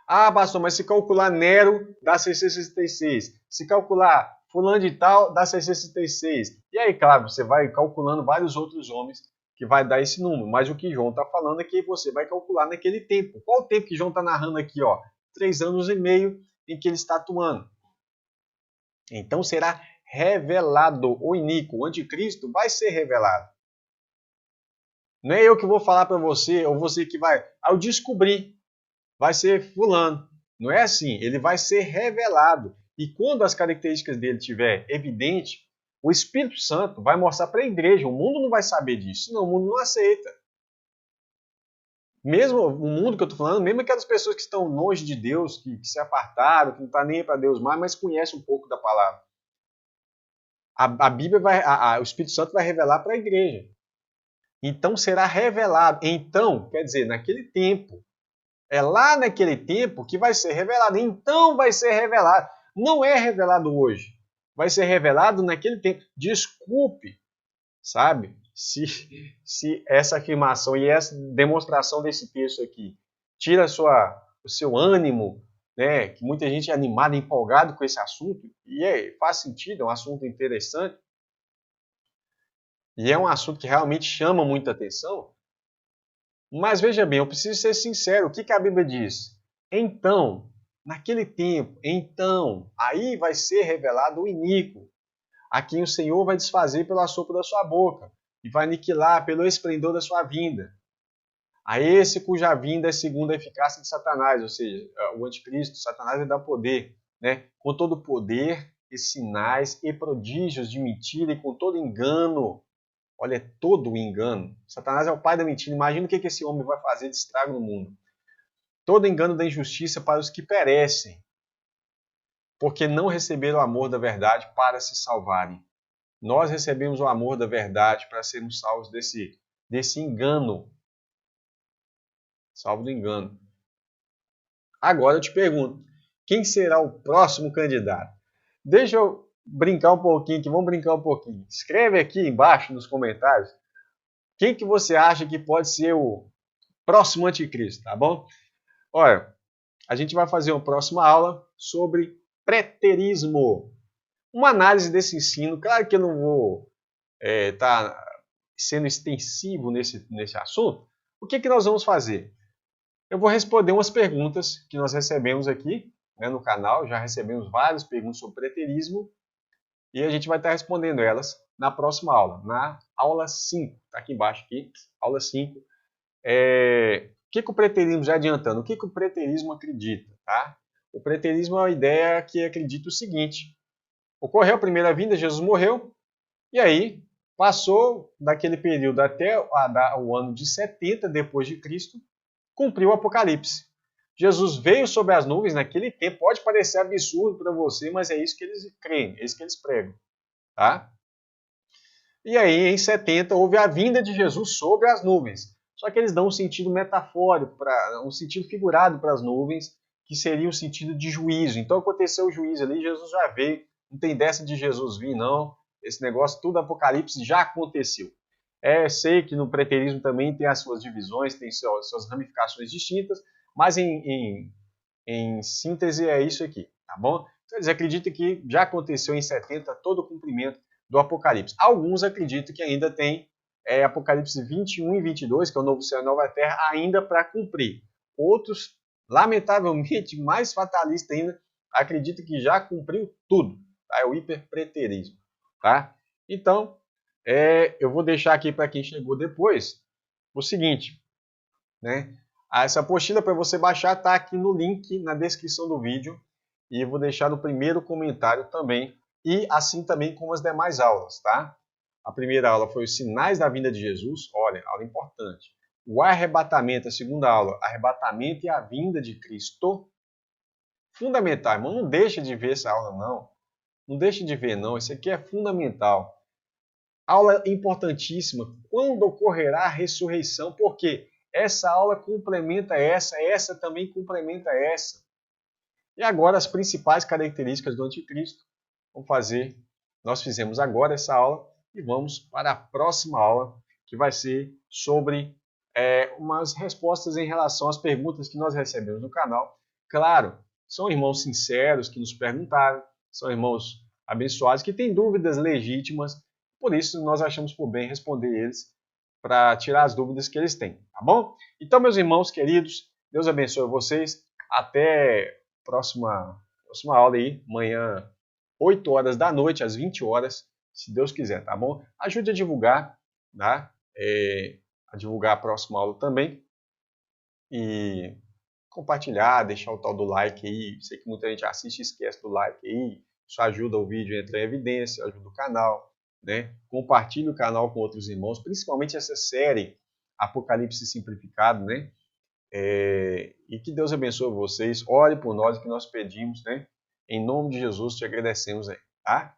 Ah, pastor, mas se calcular Nero, dá 666. Se calcular fulano de tal, dá 666. E aí, claro, você vai calculando vários outros homens que vai dar esse número. Mas o que João está falando é que você vai calcular naquele tempo. Qual o tempo que João está narrando aqui? 3 anos e meio em que ele está atuando. Então será revelado o iníquo, o anticristo vai ser revelado. Não é eu que vou falar para você, ou você que vai... eu descobri, vai ser fulano. Não é assim, ele vai ser revelado. E quando as características dele estiver evidente, o Espírito Santo vai mostrar para a igreja. O mundo não vai saber disso, senão o mundo não aceita. Mesmo o mundo que eu estou falando, mesmo aquelas pessoas que estão longe de Deus, que se apartaram, que não estão nem para Deus mais, mas conhecem um pouco da palavra. A Bíblia o Espírito Santo vai revelar para a igreja. Então será revelado. Então, quer dizer, naquele tempo. É lá naquele tempo que vai ser revelado. Então vai ser revelado. Não é revelado hoje. Vai ser revelado naquele tempo. Desculpe, sabe? Se essa afirmação e essa demonstração desse texto aqui tira o seu ânimo, né? Que muita gente é animada, empolgado com esse assunto. E faz sentido, é um assunto interessante. E é um assunto que realmente chama muita atenção. Mas veja bem, eu preciso ser sincero. O que a Bíblia diz? Então, naquele tempo, aí vai ser revelado o iníquo, a quem o Senhor vai desfazer pelo assopro da sua boca e vai aniquilar pelo esplendor da sua vinda. A esse cuja vinda é segundo a eficácia de Satanás, ou seja, o anticristo, Satanás vai dar poder, né? Com todo poder e sinais e prodígios de mentira e com todo engano. Olha, é todo o engano. Satanás é o pai da mentira. Imagina o que esse homem vai fazer de estrago no mundo. Todo engano da injustiça para os que perecem. porque não receberam o amor da verdade para se salvarem. Nós recebemos o amor da verdade para sermos salvos desse engano. Salvo do engano. Agora eu te pergunto, quem será o próximo candidato? Deixa eu brincar um pouquinho aqui, vamos brincar um pouquinho. Escreve aqui embaixo nos comentários quem que você acha que pode ser o próximo anticristo, tá bom? Olha, a gente vai fazer uma próxima aula sobre preterismo. Uma análise desse ensino, claro que eu não vou estar sendo extensivo nesse assunto. O que nós vamos fazer? Eu vou responder umas perguntas que nós recebemos aqui, né, no canal. Já recebemos várias perguntas sobre preterismo e a gente vai estar respondendo elas na próxima aula, na aula 5. Está aqui embaixo, aqui, aula 5. O que o preterismo, já adiantando, o que o preterismo acredita? Tá? O preterismo é uma ideia que acredita o seguinte: ocorreu a primeira vinda, Jesus morreu, e aí passou daquele período até o ano de 70 depois de Cristo, cumpriu o Apocalipse. Jesus veio sobre as nuvens naquele tempo. Pode parecer absurdo para você, mas é isso que eles creem, é isso que eles pregam. Tá? E aí, em 70, houve a vinda de Jesus sobre as nuvens. Só que eles dão um sentido metafórico, um sentido figurado para as nuvens, que seria o sentido de juízo. Então aconteceu o juízo ali, Jesus já veio. Não tem dessa de Jesus vir, não. Esse negócio, tudo Apocalipse já aconteceu. Sei que no preterismo também tem as suas divisões, tem suas ramificações distintas, mas em síntese é isso aqui, tá bom? Então, eles acreditam que já aconteceu em 70 todo o cumprimento do Apocalipse. Alguns acreditam que ainda tem Apocalipse 21 e 22, que é o novo céu e a nova terra, ainda para cumprir. Outros, lamentavelmente, mais fatalistas ainda, acreditam que já cumpriu tudo. Tá? É o hiperpreterismo. Tá? Então, eu vou deixar aqui para quem chegou depois o seguinte, né? Essa apostila para você baixar está aqui no link na descrição do vídeo e eu vou deixar no primeiro comentário também, e assim também como as demais aulas, tá? A primeira aula foi os sinais da vinda de Jesus, olha, aula importante. O arrebatamento, a segunda aula, arrebatamento e a vinda de Cristo. Fundamental, irmão, não deixa de ver essa aula não. Não deixe de ver não, isso aqui é fundamental. Aula importantíssima, quando ocorrerá a ressurreição, porque essa aula complementa essa também complementa essa. E agora as principais características do anticristo. Nós fizemos agora essa aula e vamos para a próxima aula, que vai ser sobre umas respostas em relação às perguntas que nós recebemos no canal. Claro, são irmãos sinceros que nos perguntaram, são irmãos abençoados que têm dúvidas legítimas, por isso nós achamos por bem responder eles para tirar as dúvidas que eles têm, tá bom? Então, meus irmãos queridos, Deus abençoe vocês. Até a próxima aula aí, amanhã, 8 horas da noite, às 20 horas, se Deus quiser, tá bom? Ajude a divulgar, tá? A divulgar a próxima aula também. E compartilhar, deixar o tal do like aí. Sei que muita gente assiste e esquece do like aí. Isso ajuda o vídeo a entrar em evidência, ajuda o canal, né? Compartilhe o canal com outros irmãos, principalmente essa série Apocalipse Simplificado, né? E que Deus abençoe vocês. Ore por nós, que nós pedimos, né? Em nome de Jesus, te agradecemos aí, tá?